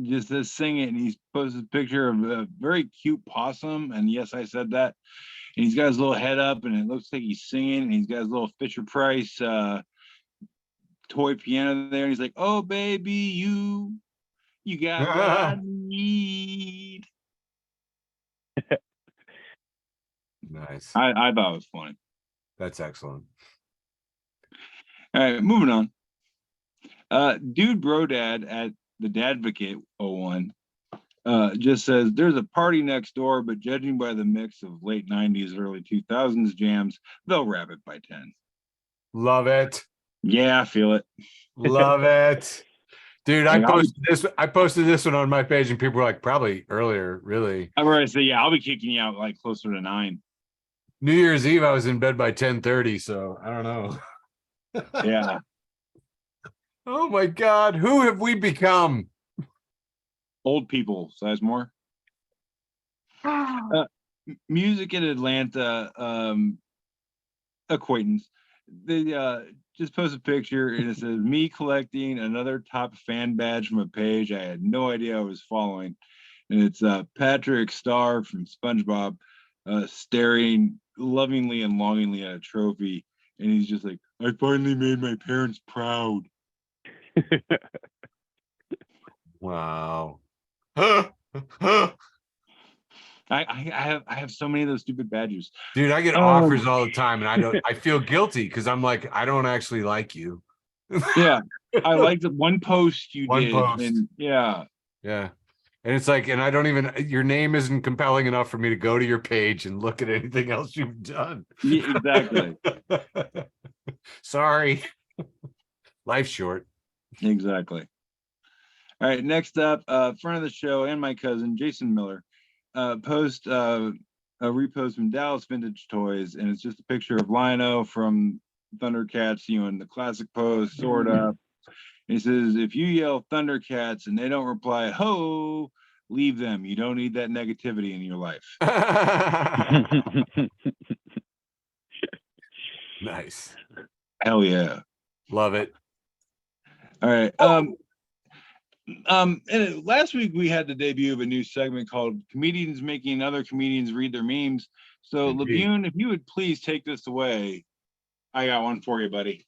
just says sing it, and he's posted a picture of a very cute possum, and yes, I said that. And he's got his little head up, and it looks like he's singing, and he's got his little Fisher Price toy piano there, and he's like, "Oh baby, you got what I need." Nice. I thought it was funny. That's excellent. All right, moving on. Dude Brodad at the Dadvocate 01 just says there's a party next door, but judging by the mix of late 90s, early 2000s jams, they'll wrap it by 10. Love it. Yeah, I feel it. Love it. Dude, I posted this one on my page, and people were like, probably earlier, really. I've already said, yeah, I'll be kicking you out like closer to 9. New Year's Eve, I was in bed by 10:30, so I don't know. Yeah. Oh my God, who have we become? Old people, Sizemore. Music in Atlanta acquaintance. They just posted a picture, and it says me collecting another top fan badge from a page I had no idea I was following. And it's Patrick Starr from SpongeBob staring lovingly and longingly at a trophy, and he's just like, I finally made my parents proud. Wow. I have so many of those stupid badges. Dude, I get offers all the time, and I feel guilty because I'm like, I don't actually like you. Yeah, I like the one post you One did, post. and yeah. And it's like, and I don't even, your name isn't compelling enough for me to go to your page and look at anything else you've done. Yeah, exactly. Sorry. Life's short. Exactly. All right, next up, friend of the show and my cousin, Jason Miller, a repost from Dallas Vintage Toys, and it's just a picture of Lionel from Thundercats, in the classic pose, sword up. He says, if you yell Thundercats and they don't reply, ho, leave them. You don't need that negativity in your life. Nice. Hell yeah. Love it. All right. And last week we had the debut of a new segment called Comedians Making Other Comedians Read Their Memes. So Indeed. LeBune, if you would please take this away. I got one for you, buddy.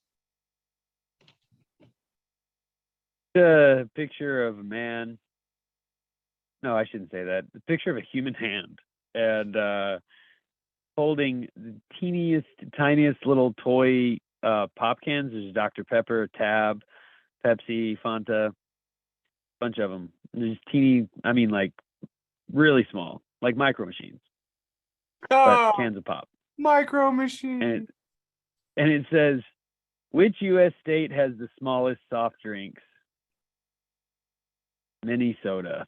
A picture of a man. No, I shouldn't say that. The picture of a human hand and holding the tiniest little toy pop cans. There's Dr. Pepper, Tab, Pepsi, Fanta, bunch of them. There's teeny, like really small, like micro machines, but cans of pop. Micro machine. And it says, which U.S. state has the smallest soft drinks? Minnesota.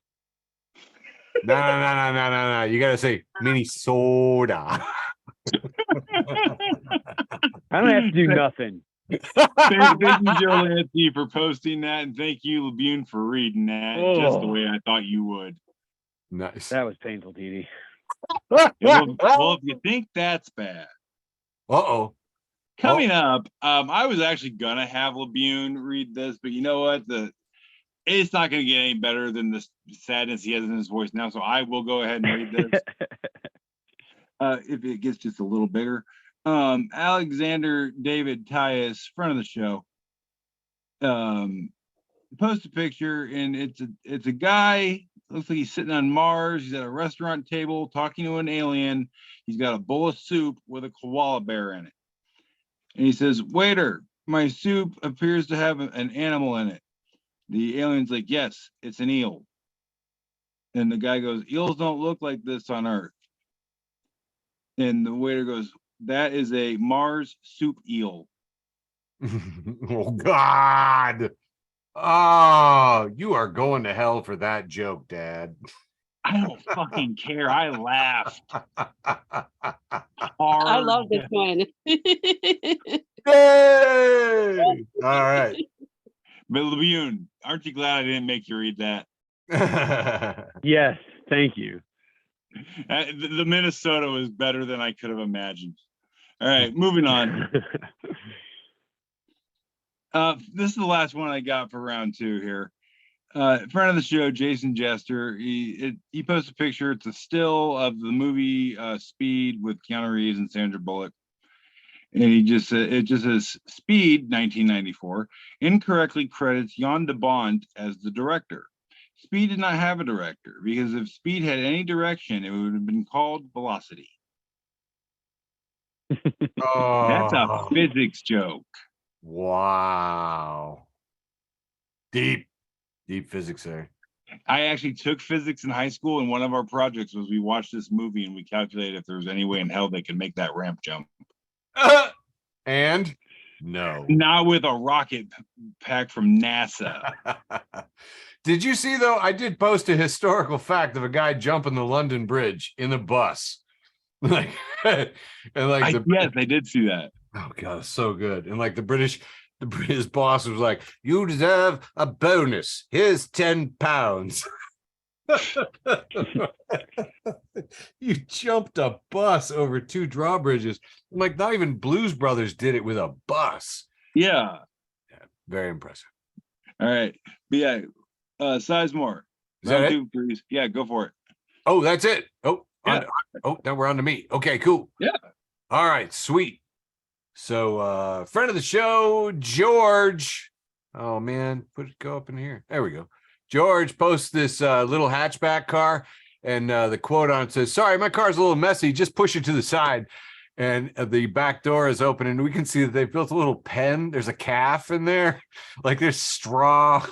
No. You gotta say Minnesota. I don't have to do nothing. Thank you, Joe Lancey, for posting that, and thank you, LeBune, for reading that just the way I thought you would. Nice. That was painful, TD. Well, if you think that's bad. Coming up, I was actually gonna have LeBune read this, but you know what? It's not gonna get any better than the sadness he has in his voice now, so I will go ahead and read this. If it gets just a little bigger. Alexander David Tyus, friend of the show, post a picture, and it's a guy, looks like he's sitting on Mars. He's at a restaurant table talking to an alien. He's got a bowl of soup with a koala bear in it. And he says, waiter, my soup appears to have an animal in it. The alien's like, yes, it's an eel. And the guy goes, eels don't look like this on Earth. And the waiter goes, that is a Mars soup eel. Oh, God. Oh, you are going to hell for that joke, Dad. I don't fucking care. I laughed. I love this one. Yay! All right. But LeBune, aren't you glad I didn't make you read that? Yes, thank you. The Minnesota was better than I could have imagined. All right, moving on. This is the last one I got for round two here. Friend of the show, Jason Jester, he posted a picture. It's a still of the movie Speed with Keanu Reeves and Sandra Bullock. And it just says Speed 1994 incorrectly credits Jan de Bont as the director. Speed did not have a director, because if Speed had any direction, it would have been called Velocity. That's a physics joke. Wow. Deep physics there. I actually took physics in high school, and one of our projects was we watched this movie and we calculated if there was any way in hell they could make that ramp jump. And no. Not with a rocket pack from NASA. Did you see, though? I did post a historical fact of a guy jumping the London Bridge in a bus. Yes, I did see that. Oh God, it's so good. And like the British boss was like, you deserve a bonus. Here's £10. You jumped a bus over 2 drawbridges. Like, not even Blues Brothers did it with a bus. Yeah. Very impressive. All right. But yeah, Sizemore. Is that it? 2, please. Yeah, go for it. Oh, that's it. Oh, Oh, now we're on to me. Okay, cool. Yeah. All right, sweet. So friend of the show, George. Oh man, go up in here. There we go. George posts this little hatchback car, and the quote on it says, "Sorry, my car's a little messy. Just push it to the side." And the back door is open, and we can see that they built a little pen. There's a calf in there, like there's straw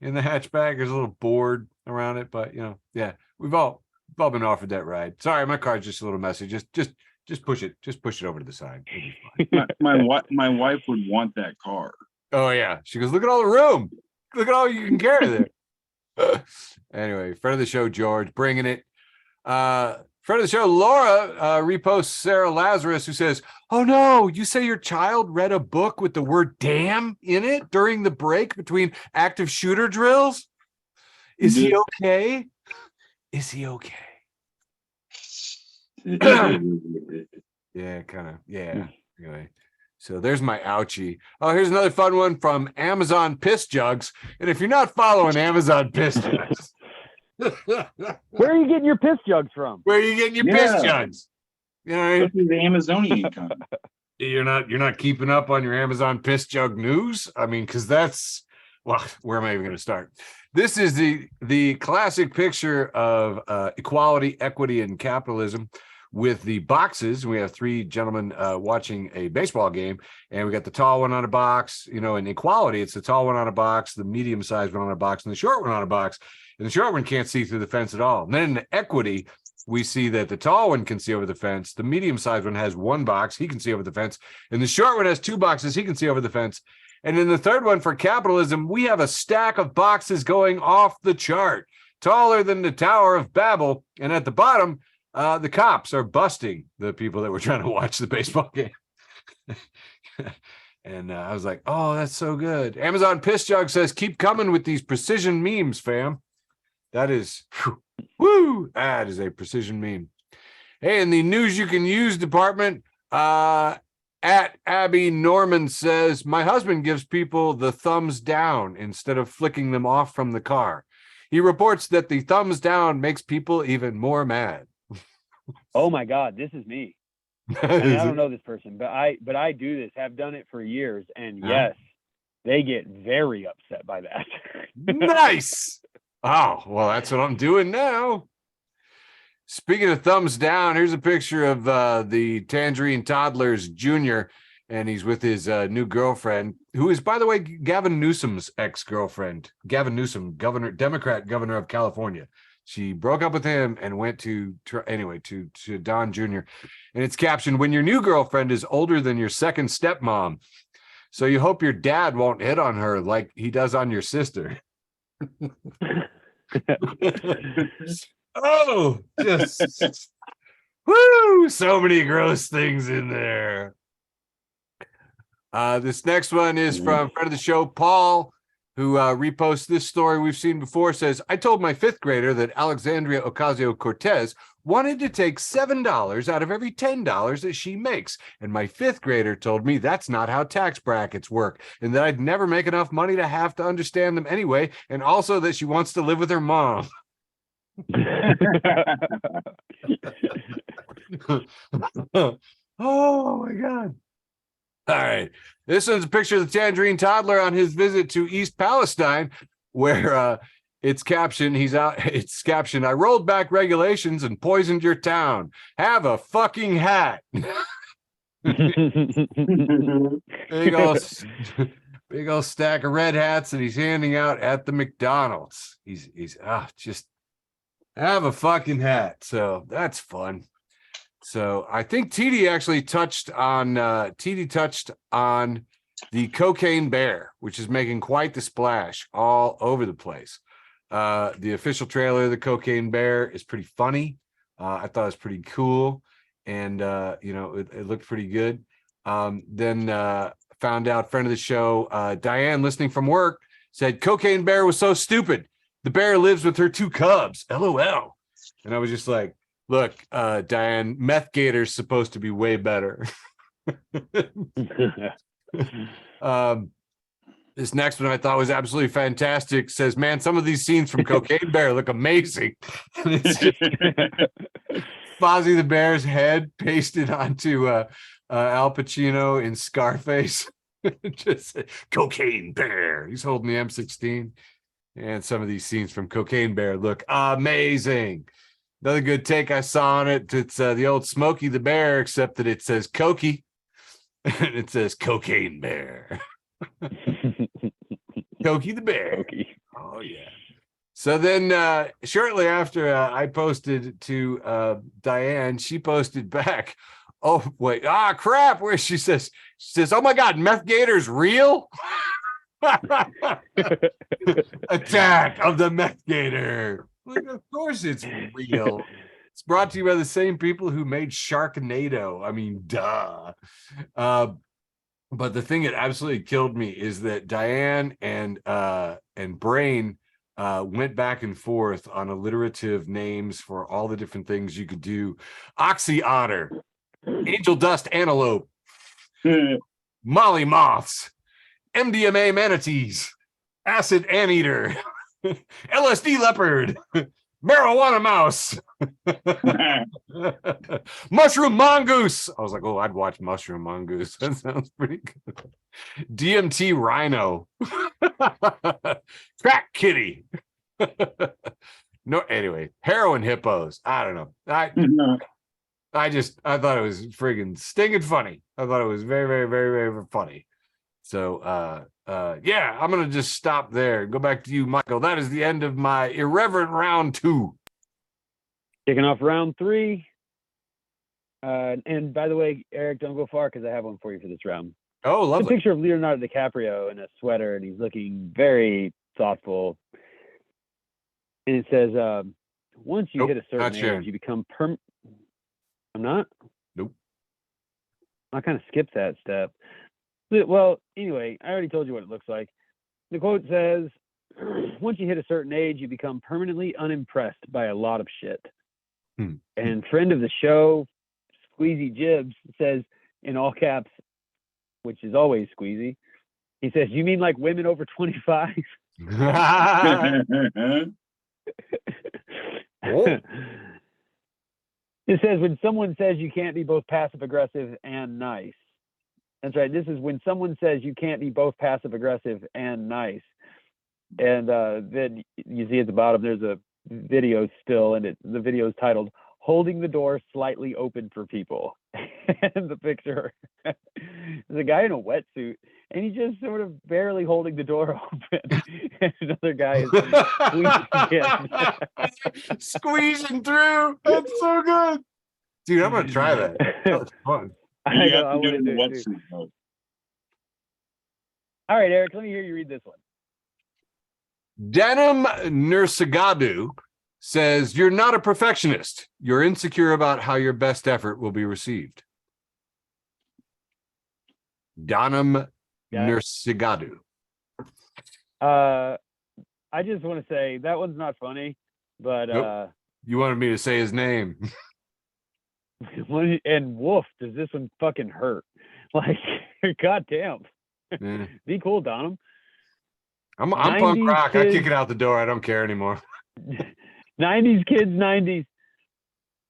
in the hatchback. There's a little board around it, but yeah, we've all been offered that ride. Sorry, my car's just a little messy. Just push it. Just push it over to the side. My wife would want that car. Oh yeah, she goes, look at all the room. Look at all you can carry there. Anyway, friend of the show, George, bringing it. Friend of the show, Laura, reposts Sarah Lazarus, who says, "Oh no, you say your child read a book with the word damn in it during the break between active shooter drills? Is he okay? Is he okay?" Yeah, kind of. Yeah. Anyway, so there's my ouchie. Oh, here's another fun one from Amazon Piss Jugs. And if you're not following Amazon Piss Jugs, Where are you getting your piss jugs from? where are you getting your piss jugs? You know, This is the Amazonian kind. you're not keeping up on your Amazon Piss Jug news. I mean, because that's, well, where am I even going to start? This is the classic picture of equality, equity, and capitalism with the boxes. We have three gentlemen watching a baseball game, and we got the tall one on a box. In equality, it's the tall one on a box, the medium-sized one on a box, and the short one on a box. And the short one can't see through the fence at all. And then in the equity, we see that the tall one can see over the fence. The medium-sized one has one box. He can see over the fence. And the short one has two boxes. He can see over the fence. And in the third one for capitalism, we have a stack of boxes going off the chart, taller than the Tower of Babel. And at the bottom, the cops are busting the people that were trying to watch the baseball game. And I was like, oh, that's so good. Amazon Piss Jug says, keep coming with these precision memes, fam. That is, woo, that is a precision meme. Hey, in the news you can use department, at Abby Norman says, my husband gives people the thumbs down instead of flicking them off from the car. He reports that the thumbs down makes people even more mad. Oh my God, this is me. I don't know this person, but I do this, have done it for years, and yes, they get very upset by that. Nice. Oh, well, that's what I'm doing now. Speaking of thumbs down, here's a picture of the Tangerine Toddlers Jr., and he's with his new girlfriend, who is, by the way, Gavin Newsom's ex-girlfriend. Gavin Newsom, Democrat governor of California. She broke up with him and went to Don Jr. And it's captioned, when your new girlfriend is older than your second stepmom, so you hope your dad won't hit on her like he does on your sister. Oh, just woo, so many gross things in there. This next one is from friend of the show, Paul, who reposts this story we've seen before. Says, I told my fifth grader that Alexandria Ocasio-Cortez wanted to take $7 out of every $10 that she makes. And my fifth grader told me that's not how tax brackets work, and that I'd never make enough money to have to understand them anyway, and also that she wants to live with her mom. Oh my God. All right. This one's a picture of the Tangerine Toddler on his visit to East Palestine, where it's captioned, I rolled back regulations and poisoned your town. Have a fucking hat. Big old stack of red hats that he's handing out at the McDonald's. He's just have a fucking hat. So that's fun. So I think TD actually touched on the cocaine bear, which is making quite the splash all over the place. The official trailer of the cocaine bear is pretty funny. I thought it was pretty cool, and it looked pretty good. Then found out, friend of the show, Diane, listening from work, said cocaine bear was so stupid. The bear lives with her two cubs. LOL. And I was just like, look, Diane, meth gator's supposed to be way better. This next one I thought was absolutely fantastic. Says, man, some of these scenes from Cocaine Bear look amazing. It's just Fozzie the Bear's head pasted onto Al Pacino in Scarface. Just Cocaine Bear. He's holding the M16. And some of these scenes from Cocaine Bear look amazing. Another good take I saw on it. It's the old Smokey the Bear, except that it says Cokie. And it says Cocaine Bear. Cokie the Bear. Cokie. Oh, yeah. So then shortly after I posted to Diane, she posted back, oh, wait, crap, where she says, oh, my God, Meth Gator's real? Attack of the Meth Gator. Like, of course it's real. It's brought to you by the same people who made Sharknado. I mean, duh. But the thing that absolutely killed me is that Diane and Brain went back and forth on alliterative names for all the different things you could do. Oxy Otter, Angel Dust Antelope, Molly Moths, MDMA Manatees, Acid Anteater, LSD Leopard, Marijuana Mouse, Mushroom Mongoose. I was like, oh, I'd watch Mushroom Mongoose. That sounds pretty good. DMT Rhino, Crack Kitty. No, anyway, Heroin Hippos. I don't know. I thought it was friggin' stinging funny. I thought it was very, very, very, very funny. So, yeah, I'm going to just stop there. Go back to you, Michael. That is the end of my irreverent round 2. Kicking off round 3. And by the way, Eric, don't go far because I have one for you for this round. Oh, It's a lovely. picture of Leonardo DiCaprio in a sweater, and he's looking very thoughtful. And it says, once you Nope, hit a certain not age, sharing. you become I'm not? Nope. I kind of skipped that step. Well, anyway, I already told you what it looks like. The quote says, once you hit a certain age, you become permanently unimpressed by a lot of shit. And friend of the show, Squeezy Jibs, says in all caps, which is always Squeezy, he says, you mean like women over 25? Oh. It says when someone says you can't be both passive aggressive and nice. That's right. This is when someone says you can't be both passive aggressive and nice. And then you see at the bottom there's a video still, and the video is titled "Holding the Door Slightly Open for People." And the picture is a guy in a wetsuit, and he's just sort of barely holding the door open. And another guy is squeezing in. Squeezing through. That's so good. Dude, I'm going to try that. That's fun. I know, I want to do it too. All right, Eric, let me hear you read this one. Denim Nursagadu says, you're not a perfectionist. You're insecure about how your best effort will be received. Denim Nursagadu. I just want to say that one's not funny, but Nope. You wanted me to say his name. And woof, does this one fucking hurt? Like, goddamn. Yeah. Be cool, Donham. I'm punk rock. Kids, I kick it out the door. I don't care anymore. 90s kids, 90s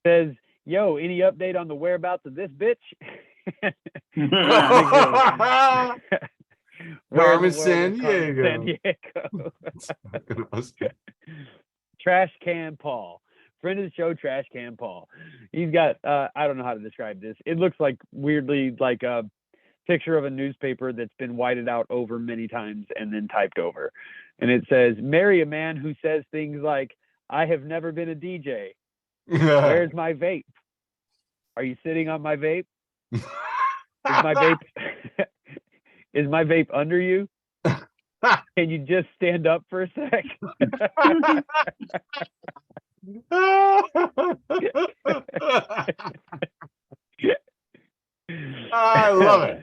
says, yo, any update on the whereabouts of this bitch? Carmen San Diego. San Diego. Trash Can Paul. Friend of the show, Trash Can Paul. He's got, I don't know how to describe this. It looks like weirdly like a picture of a newspaper that's been whited out over many times and then typed over. And it says, marry a man who says things like, I have never been a DJ. Where's my vape? Are you sitting on my vape? Is my vape under you? Can you just stand up for a sec? I love it.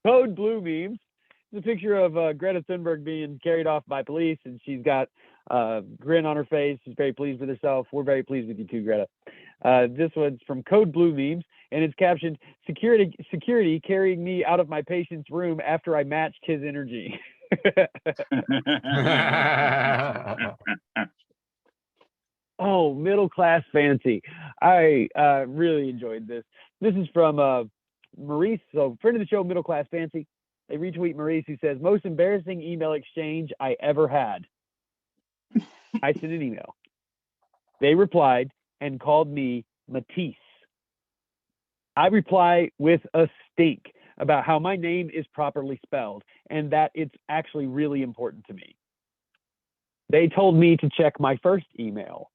Code Blue memes. It's a picture of Greta Thunberg being carried off by police, and she's got Grin on her face. She's very pleased with herself. We're very pleased with you too, Greta. This one's from Code Blue Memes, and it's captioned, security carrying me out of my patient's room after I matched his energy. Oh, middle class fancy. I really enjoyed this. This is from Maurice, so friend of the show, Middle Class Fancy. They retweet Maurice, who says, most embarrassing email exchange I ever had. I sent an email. They replied and called me Matisse. I reply with a stink about how my name is properly spelled and that it's actually really important to me. They told me to check my first email.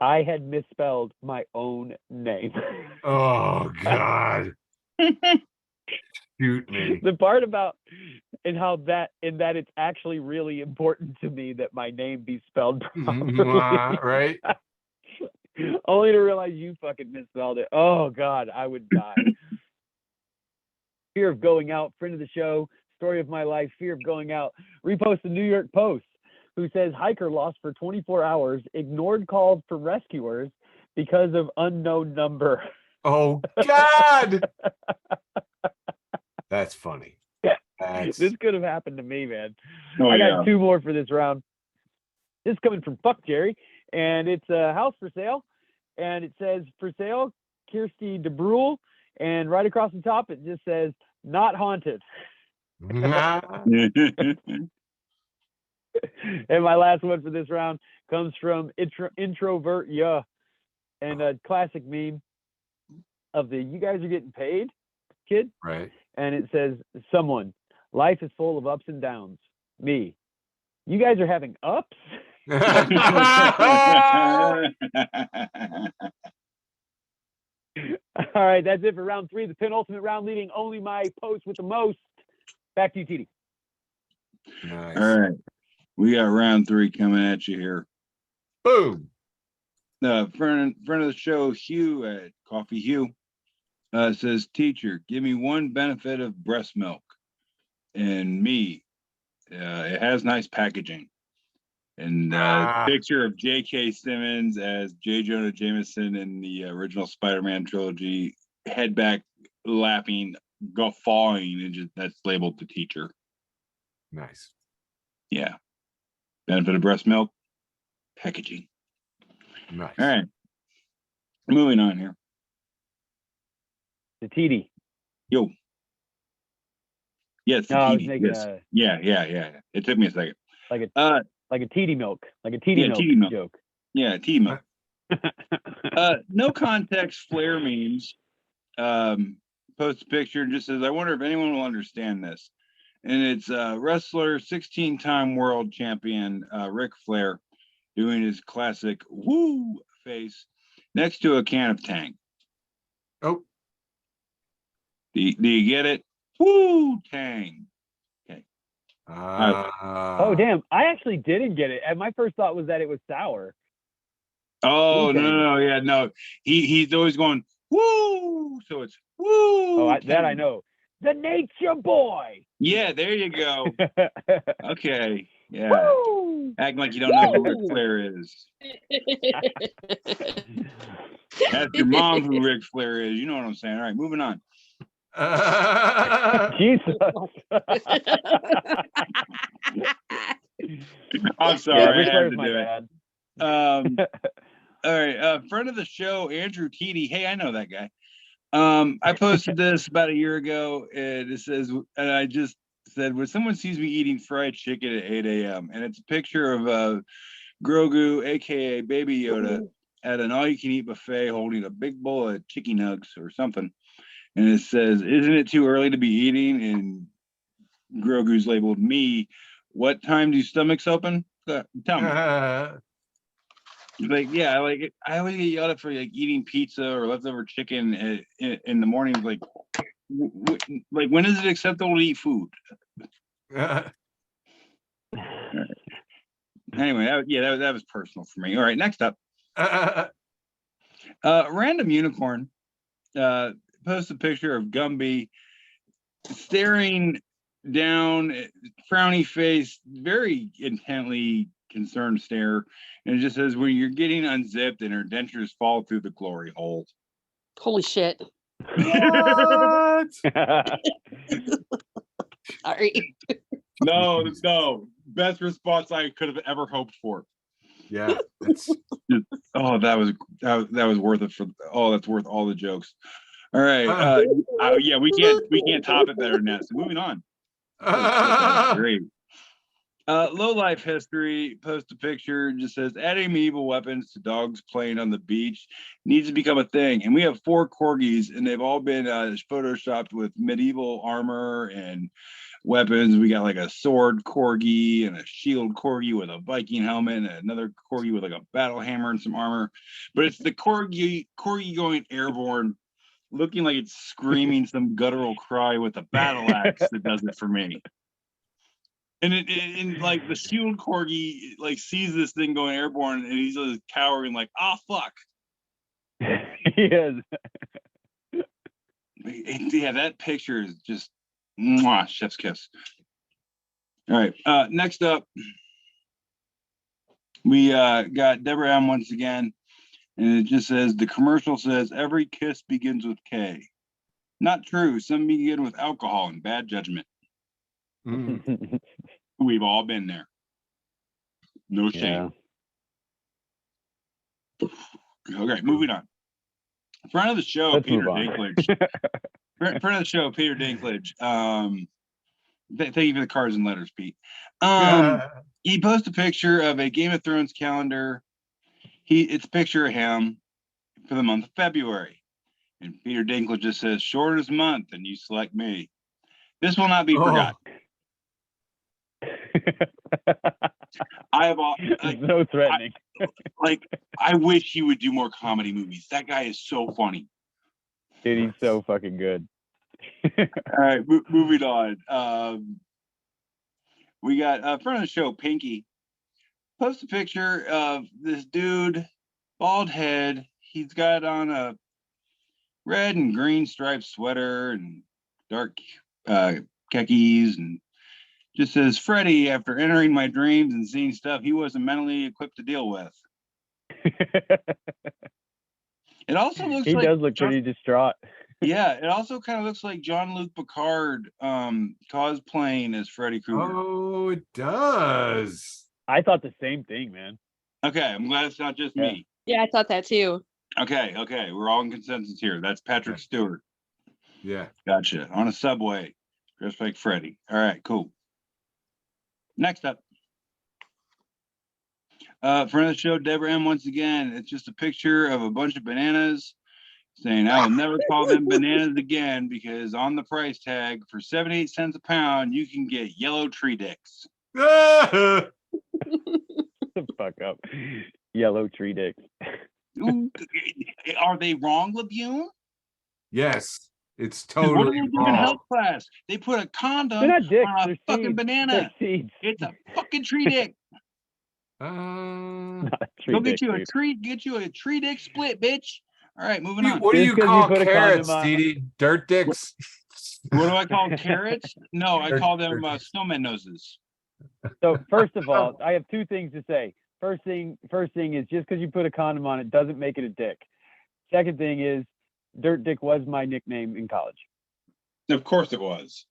I had misspelled my own name. Oh God. Shoot me. The part about that it's actually really important to me that my name be spelled properly. Right? Only to realize you fucking misspelled it. Oh God, I would die. Fear of going out, friend of the show, story of my life, fear of going out. Repost the New York Post, who says hiker lost for 24 hours, ignored calls for rescuers because of unknown number. Oh God. That's funny. This could have happened to me, man. Oh, I got two more for this round. This is coming from Fuck Jerry, and it's a house for sale, and it says for sale, Kirsty DeBrule, and right across the top it just says not haunted. And my last one for this round comes from Introvert Yeah, and a classic meme of the "you guys are getting paid" kid. Right. And it says, someone, life is full of ups and downs. Me, you guys are having ups? All right, that's it for round 3, the penultimate round, leading only my post with the most. Back to you, TD. Nice. All right. We got round 3 coming at you here. Boom. Friend of the show, Hugh at Coffee Hugh, says, teacher, give me one benefit of breast milk. And me, it has nice packaging. And picture of J.K. Simmons as J. Jonah Jameson in the original Spider-Man trilogy, head back, laughing, guffawing, and just that's labeled the teacher. Nice. Yeah. Benefit of breast milk, packaging. Nice. All right. Moving on here. The TD. Yo. Yes. No, I was making yes. Yeah. It took me a second. Like a TD milk. Like a TD milk TD milk joke. Yeah, TD milk. No context flare memes. Post a picture and just says, I wonder if anyone will understand this. And it's wrestler, 16-time world champion, Ric Flair, doing his classic woo face next to a can of Tang. Oh. Do you get it? Woo Tang. Okay. Oh, damn. I actually didn't get it. And my first thought was that it was sour. Oh, no. Yeah, no. He's always going, woo. So it's woo. Oh, that I know. The Nature Boy. Yeah, there you go. Okay. Yeah. Woo! Acting like you don't know who Ric Flair is. Ask your mom who Ric Flair is. You know what I'm saying. All right, moving on. Jesus. I'm sorry. Ric I Flair's had to my do bad. it. All right. Friend of the show, Andrew Teedy. Hey, I know that guy. I posted this about a year ago, and it says, and I just said, when someone sees me eating fried chicken at 8 a.m., and it's a picture of Grogu, aka Baby Yoda, at an all-you-can-eat buffet holding a big bowl of chicken nugs or something. And it says, isn't it too early to be eating? And Grogu's labeled me. What time do stomachs open? Tell me. Like, yeah, like I always get yelled at for like eating pizza or leftover chicken in the morning. Like, when is it acceptable to eat food? Anyway, that was personal for me. All right, next up, random unicorn posts a picture of Gumby staring down, frowny face, very intently concerned stare. And it just says, when you're getting unzipped and her dentures fall through the glory hole. Holy shit. What? Sorry. No. Best response I could have ever hoped for. Yeah, it's Oh, that was worth it that's worth all the jokes. All right. Yeah, we can't top it better than that. So moving on. Great. Low life history, post a picture, just says adding medieval weapons to dogs playing on the beach needs to become a thing. And we have 4 corgis, and they've all been photoshopped with medieval armor and weapons. We got like a sword corgi and a shield corgi with a Viking helmet and another corgi with like a battle hammer and some armor. But it's the corgi going airborne, looking like it's screaming some guttural cry with a battle axe that does it for me. And like the shield corgi like sees this thing going airborne and he's just cowering like, oh fuck. Yes. Yeah, that picture is just mwah, chef's kiss. All right, next up we got Deborah M once again, and it just says the commercial says every kiss begins with K. Not true. Some begin with alcohol and bad judgment. We've all been there. No shame. Yeah. Okay, moving on. Friend of the show, Let's Peter move on. Dinklage. Friend of the show, Peter Dinklage. Thank you for the cards and letters, Pete. He posted a picture of a Game of Thrones calendar. It's a picture of him for the month of February. And Peter Dinklage just says, shortest month, and you select me. This will not be forgotten. I have all so threatening. I wish he would do more comedy movies. That guy is so funny. Dude, he's so fucking good. All right, moving on. We got a friend of the show, Pinky. Post a picture of this dude, bald head. He's got on a red and green striped sweater and dark khakis, and just says, Freddie, after entering my dreams and seeing stuff he wasn't mentally equipped to deal with. It also looks like... He does look pretty distraught. Yeah, it also kind of looks like Jean-Luc Picard cosplaying as Freddy Krueger. Oh, it does. I thought the same thing, man. Okay, I'm glad it's not just me. Yeah, I thought that too. Okay, we're all in consensus here. That's Patrick Stewart. Yeah. Gotcha. On a subway, dressed like Freddy. All right, cool. Next up. Friend of the show, Deborah M. Once again, it's just a picture of a bunch of bananas saying, I will never call them bananas again because on the price tag for 78 cents a pound, you can get yellow tree dicks. The fuck up. Yellow tree dicks. Ooh, are they wrong, Labune? Yes, it's What do totally they do in wrong. health class? They put a condom They're not dicks, on a they're fucking seeds. banana. They're seeds. It's a fucking tree dick. Go get you a tree dick split, bitch. All right, moving on. What do Just you 'cause you call put a carrots, condom on- Dee? Dirt dicks? What do I call carrots? No, I Dirt- call them dirt. snowman noses. So first of all, I have 2 things to say. First thing is just because you put a condom on it doesn't make it a dick. Second thing is Dirt Dick was my nickname in college. Of course it was.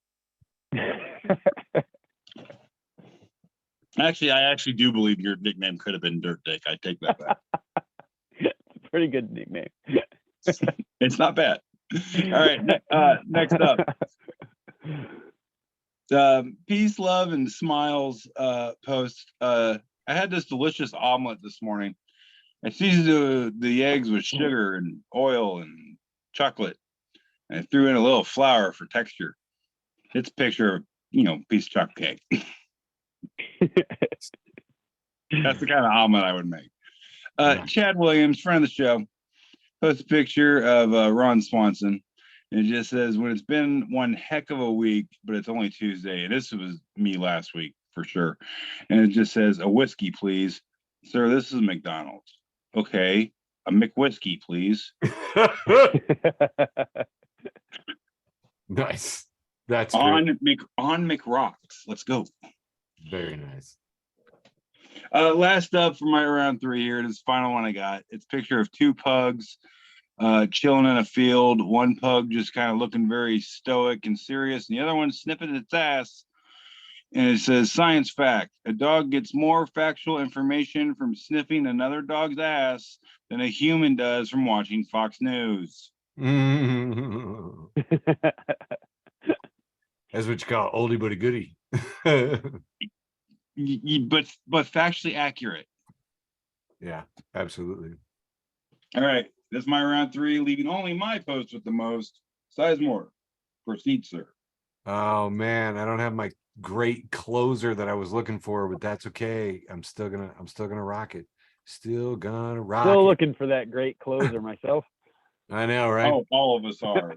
Actually, I actually do believe your nickname could have been Dirt Dick. I take that back. It's a pretty good nickname. It's not bad. All right, next up. Peace, love, and smiles post. I had this delicious omelet this morning. I seasoned the eggs with sugar and oil and chocolate. And I threw in a little flour for texture. It's a picture of, piece of chocolate cake. That's the kind of omelet I would make. Chad Williams, friend of the show, posts a picture of Ron Swanson. And it just says, when it's been one heck of a week, but it's only Tuesday. And this was me last week for sure. And it just says, a whiskey, please. Sir, this is McDonald's. Okay, a McWhiskey, please. Nice. That's on great. McRocks. Let's go. Very nice. Last up for my round 3 here. This final one I got. It's a picture of 2 pugs chilling in a field. One pug just kind of looking very stoic and serious, and the other one sniffing its ass. And it says, science fact, a dog gets more factual information from sniffing another dog's ass than a human does from watching Fox News. That's what you call oldie but a goodie. But factually accurate. Yeah, absolutely. All right, that's my round 3, leaving only my post with the most. Sizemore, proceed, sir. Oh man, I don't have my great closer that I was looking for, but that's okay. I'm still gonna rock it. Still gonna rock Still it. looking for that great closer myself. I know, right? Oh, all of us are.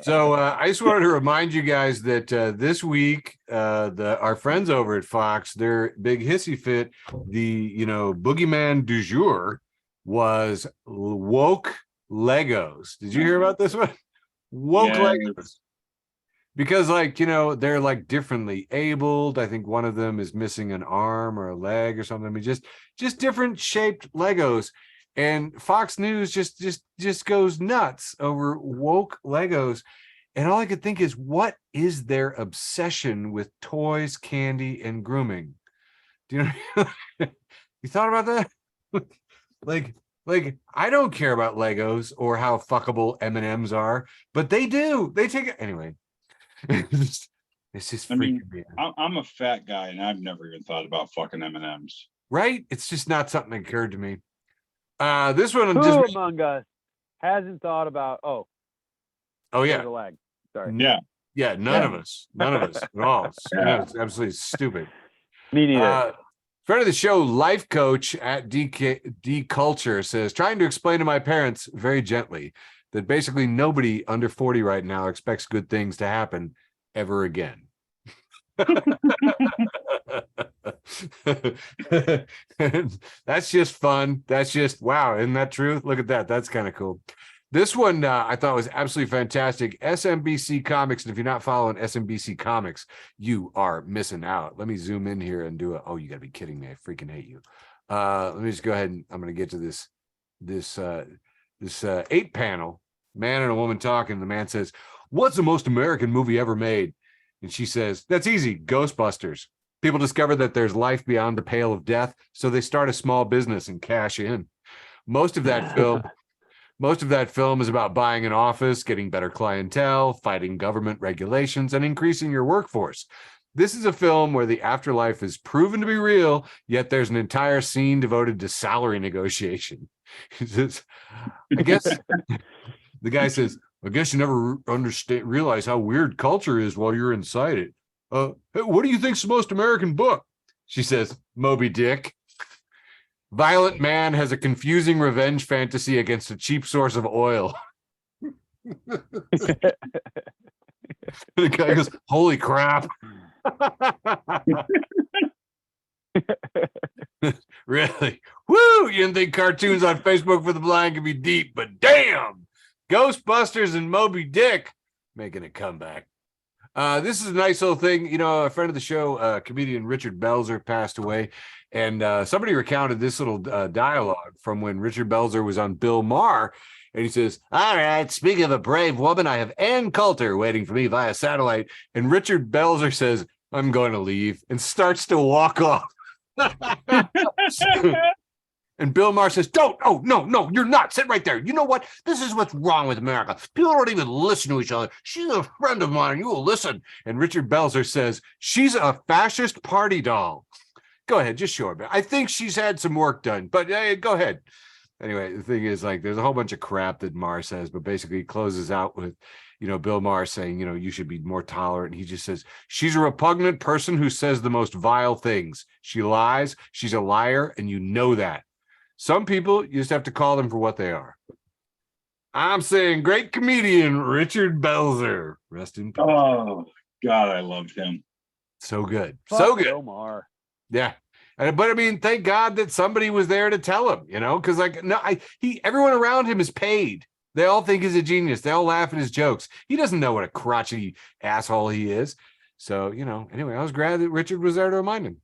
So I just wanted to remind you guys that this week, our friends over at Fox, their big hissy fit, the boogeyman du jour was woke Legos. Did you hear about this one? Woke Legos. Because they're like differently abled. I think one of them is missing an arm or a leg or something. I mean, just different shaped Legos. And Fox News just goes nuts over woke Legos. And all I could think is, what is their obsession with toys, candy, and grooming? Do you know? You thought about that? like I don't care about Legos or how fuckable M&Ms are, but they do. They take it anyway. It's just freaking me out. I'm a fat guy, and I've never even thought about fucking M&Ms. Right? It's just not something that occurred to me. This one Who among us hasn't thought about yeah, there's a lag. Sorry. Yeah, none of us at all. Yeah, it's absolutely stupid. Me neither. Friend of the show, life coach at D Culture says, trying to explain to my parents very gently that basically nobody under 40 right now expects good things to happen ever again. That's just fun. That's just, wow, isn't that true? Look at that. That's kind of cool. This one I thought was absolutely fantastic. SMBC Comics, and if you're not following SMBC Comics, you are missing out. Let me zoom in here and do it. Oh, you gotta be kidding me. I freaking hate you. Let me just go ahead and I'm gonna get to this 8-panel, man and a woman talking. The man says, what's the most American movie ever made? And she says, that's easy, Ghostbusters. People discover that there's life beyond the pale of death, so they start a small business and cash in. Most of that film is about buying an office, getting better clientele, fighting government regulations, and increasing your workforce. This is a film where the afterlife is proven to be real, yet there's an entire scene devoted to salary negotiation. He says, I guess the guy says, I guess you never realize how weird culture is while you're inside it. Hey, what do you think's the most American book? She says, Moby Dick. Violent man has a confusing revenge fantasy against a cheap source of oil. The guy goes, holy crap. Really? Woo! You didn't think cartoons on Facebook for the Blind could be deep, but damn! Ghostbusters and Moby Dick making a comeback. This is a nice little thing. A friend of the show, comedian Richard Belzer, passed away, and somebody recounted this little dialogue from when Richard Belzer was on Bill Maher, and he says, all right, speaking of a brave woman, I have Ann Coulter waiting for me via satellite, and Richard Belzer says, I'm going to leave, and starts to walk off. And Bill Maher says, no, you're not. Sit right there. You know what? This is what's wrong with America. People don't even listen to each other. She's a friend of mine. You will listen. And Richard Belzer says, she's a fascist party doll. Go ahead. Just show her. I think she's had some work done, but go ahead. Anyway, the thing is, there's a whole bunch of crap that Maher says, but basically he closes out with, Bill Maher saying, you should be more tolerant. And he just says, she's a repugnant person who says the most vile things. She lies. She's a liar. And you know that. Some people, you just have to call them for what they are. I'm saying great comedian Richard Belzer. Rest in peace. Oh, God, I loved him. So good. Fuck So good. Omar. Yeah. But I mean, thank God that somebody was there to tell him, because everyone around him is paid. They all think he's a genius. They all laugh at his jokes. He doesn't know what a crotchety asshole he is. So, anyway, I was glad that Richard was there to remind him.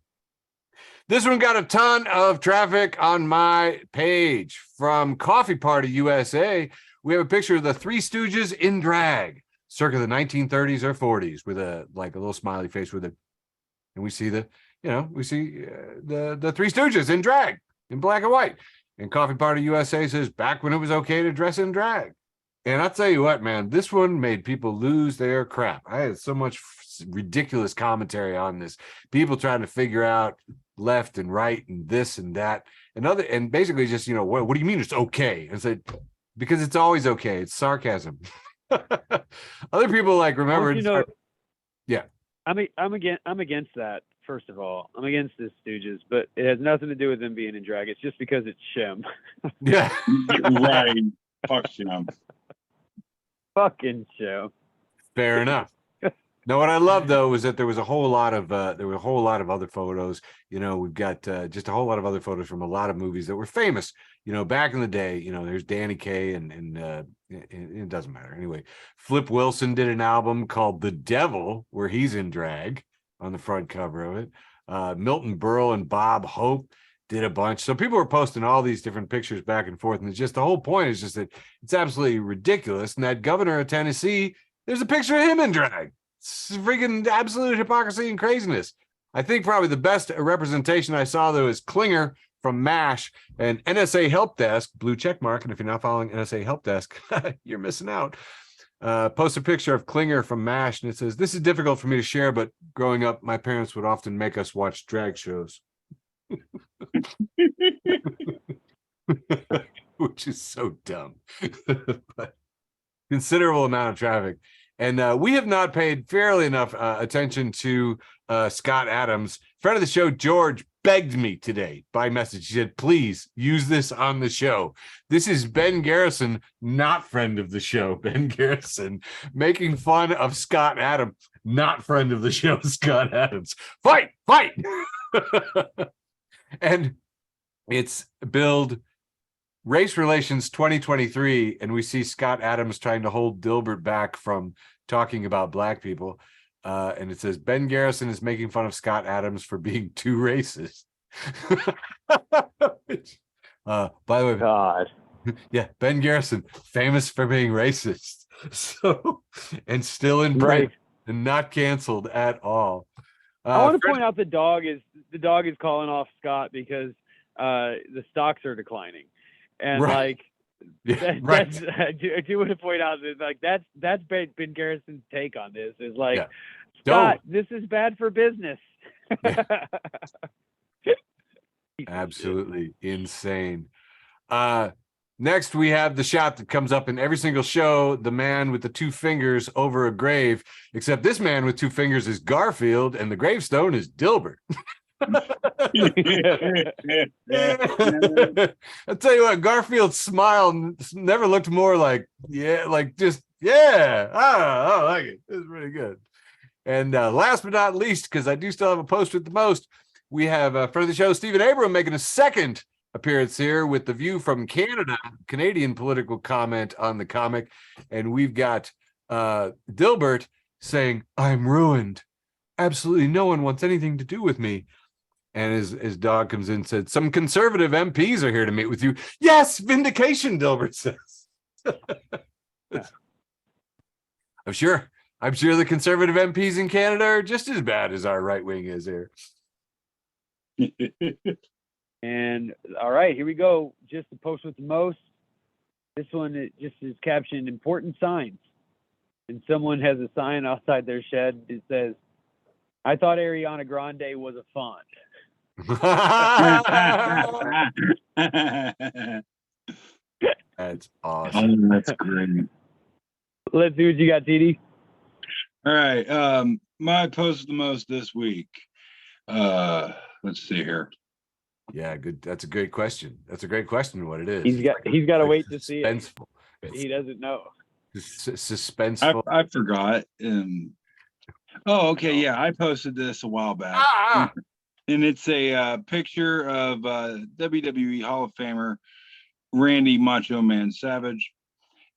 This one got a ton of traffic on my page. From Coffee Party USA, we have a picture of the Three Stooges in drag, circa the 1930s or 40s, with a little smiley face with it. And we see the Three Stooges in drag in black and white. And Coffee Party USA says back when it was okay to dress in drag. And I'll tell you what, man, this one made people lose their crap. I had so much ridiculous commentary on this. People trying to figure out left and right and this and that and basically just, what do you mean it's okay? I said, because it's always okay. It's sarcasm. Other people remember. Yeah. I'm against that. First of all, I'm against this Stooges, but it has nothing to do with them being in drag. It's just because it's Shem. Yeah. Right. Fuck Shem. Fucking Shem. Fair enough. No, what I love though was that there was a whole lot of other photos. We've got just a whole lot of other photos from a lot of movies that were famous. Back in the day. There's Danny Kaye and it doesn't matter anyway. Flip Wilson did an album called The Devil where he's in drag on the front cover of it. Milton Berle and Bob Hope did a bunch. So people were posting all these different pictures back and forth, and it's just the whole point is just that it's absolutely ridiculous. And that governor of Tennessee, there's a picture of him in drag. It's freaking absolute hypocrisy and craziness. I think probably the best representation I saw though is Klinger from MASH and NSA Help Desk, blue check mark. And if you're not following NSA Help Desk, you're missing out. Post a picture of Klinger from MASH, and it says, "This is difficult for me to share, but growing up, my parents would often make us watch drag shows." Which is so dumb. But considerable amount of traffic. And we have not paid fairly enough attention to Scott Adams. Friend of the show, George, begged me today by message. He said, please use this on the show. This is Ben Garrison, not friend of the show, Ben Garrison, making fun of Scott Adams, not friend of the show, Scott Adams. Fight! And it's billed Race Relations 2023, and we see Scott Adams trying to hold Dilbert back from talking about black people. And it says, Ben Garrison is making fun of Scott Adams for being too racist. By the way, God. Yeah, Ben Garrison, famous for being racist. So, and still in print and not canceled at all. I want to point out the dog is calling off Scott because the stocks are declining. And I do want to point out that that's Ben Garrison's take on this is Scott, this is bad for business. Absolutely insane. Next, we have the shot that comes up in every single show, the man with the two fingers over a grave, except this man with two fingers is Garfield and the gravestone is Dilbert. I'll tell you what, Garfield's smile never looked more I like it. It's really good. And last but not least, because I do still have a post with the most, we have a friend of the show, Stephen Abram, making a second appearance here with The View from Canada, Canadian political comment on the comic. And we've got Dilbert saying, I'm ruined. Absolutely no one wants anything to do with me. And his dog comes in and said, some conservative MPs are here to meet with you. Yes, vindication, Dilbert says. I'm sure the conservative MPs in Canada are just as bad as our right wing is here. And all right, here we go. Just the post with the most. This one it just is captioned important signs. And someone has a sign outside their shed that says, I thought Ariana Grande was a font. That's awesome. That's great. Let's see what you got, TD. All right. My post with the most this week. Let's see here. Yeah, good. That's a great question. That's a great question. What it is. He's got to wait to see it. He doesn't know. Suspenseful. I forgot. Oh, okay. Yeah, I posted this a while back. And it's a picture of WWE Hall of Famer Randy Macho Man Savage.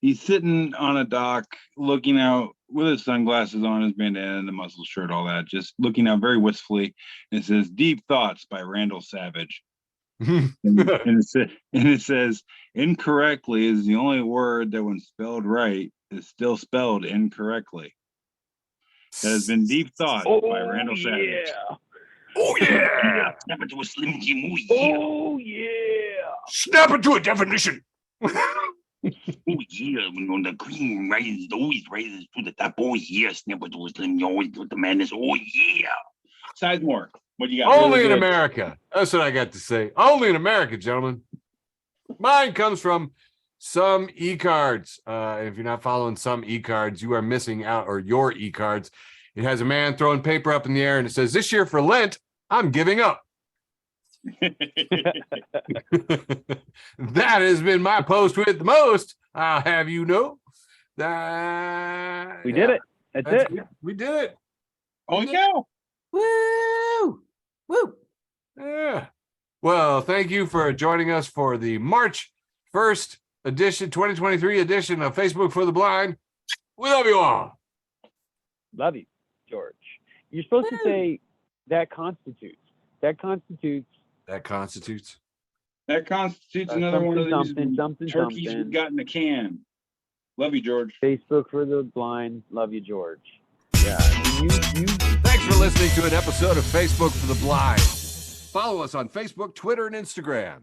He's sitting on a dock, looking out with his sunglasses on, his bandana, the muscle shirt, all that, just looking out very wistfully. And it says "Deep Thoughts" by Randall Savage. and it says incorrectly is the only word that when spelled right is still spelled incorrectly. That has been Deep Thoughts by Randall Savage. Oh yeah. Snap into a Slim Jim. Oh yeah. Snap into a definition. Oh yeah, when the cream rises, always rises to the top. Oh yeah, snap into a Slim. You always do the madness. Oh yeah. Sizemore, what do you got? Only Really in good. America. That's what I got to say. Only in America, gentlemen. Mine comes from Some E-Cards. If you're not following Some E-Cards, you are missing out, or your E-Cards. It has a man throwing paper up in the air and it says, "This year for Lent, I'm giving up." That has been my post with the most. I'll have you know that We did it. That's it. We did it. Oh yeah. Woo! Woo! Yeah. Well, thank you for joining us for the March 1st edition, 2023 edition of Facebook for the Blind. We love you all. Love you, George. You're supposed to Woo. say that constitutes. That constitutes. That constitutes. That constitutes another one of these something. turkeys we got in the can. Love you, George. Facebook for the blind. Love you, George. Yeah. You Thanks for listening to an episode of Facebook for the Blind. Follow us on Facebook, Twitter, and Instagram.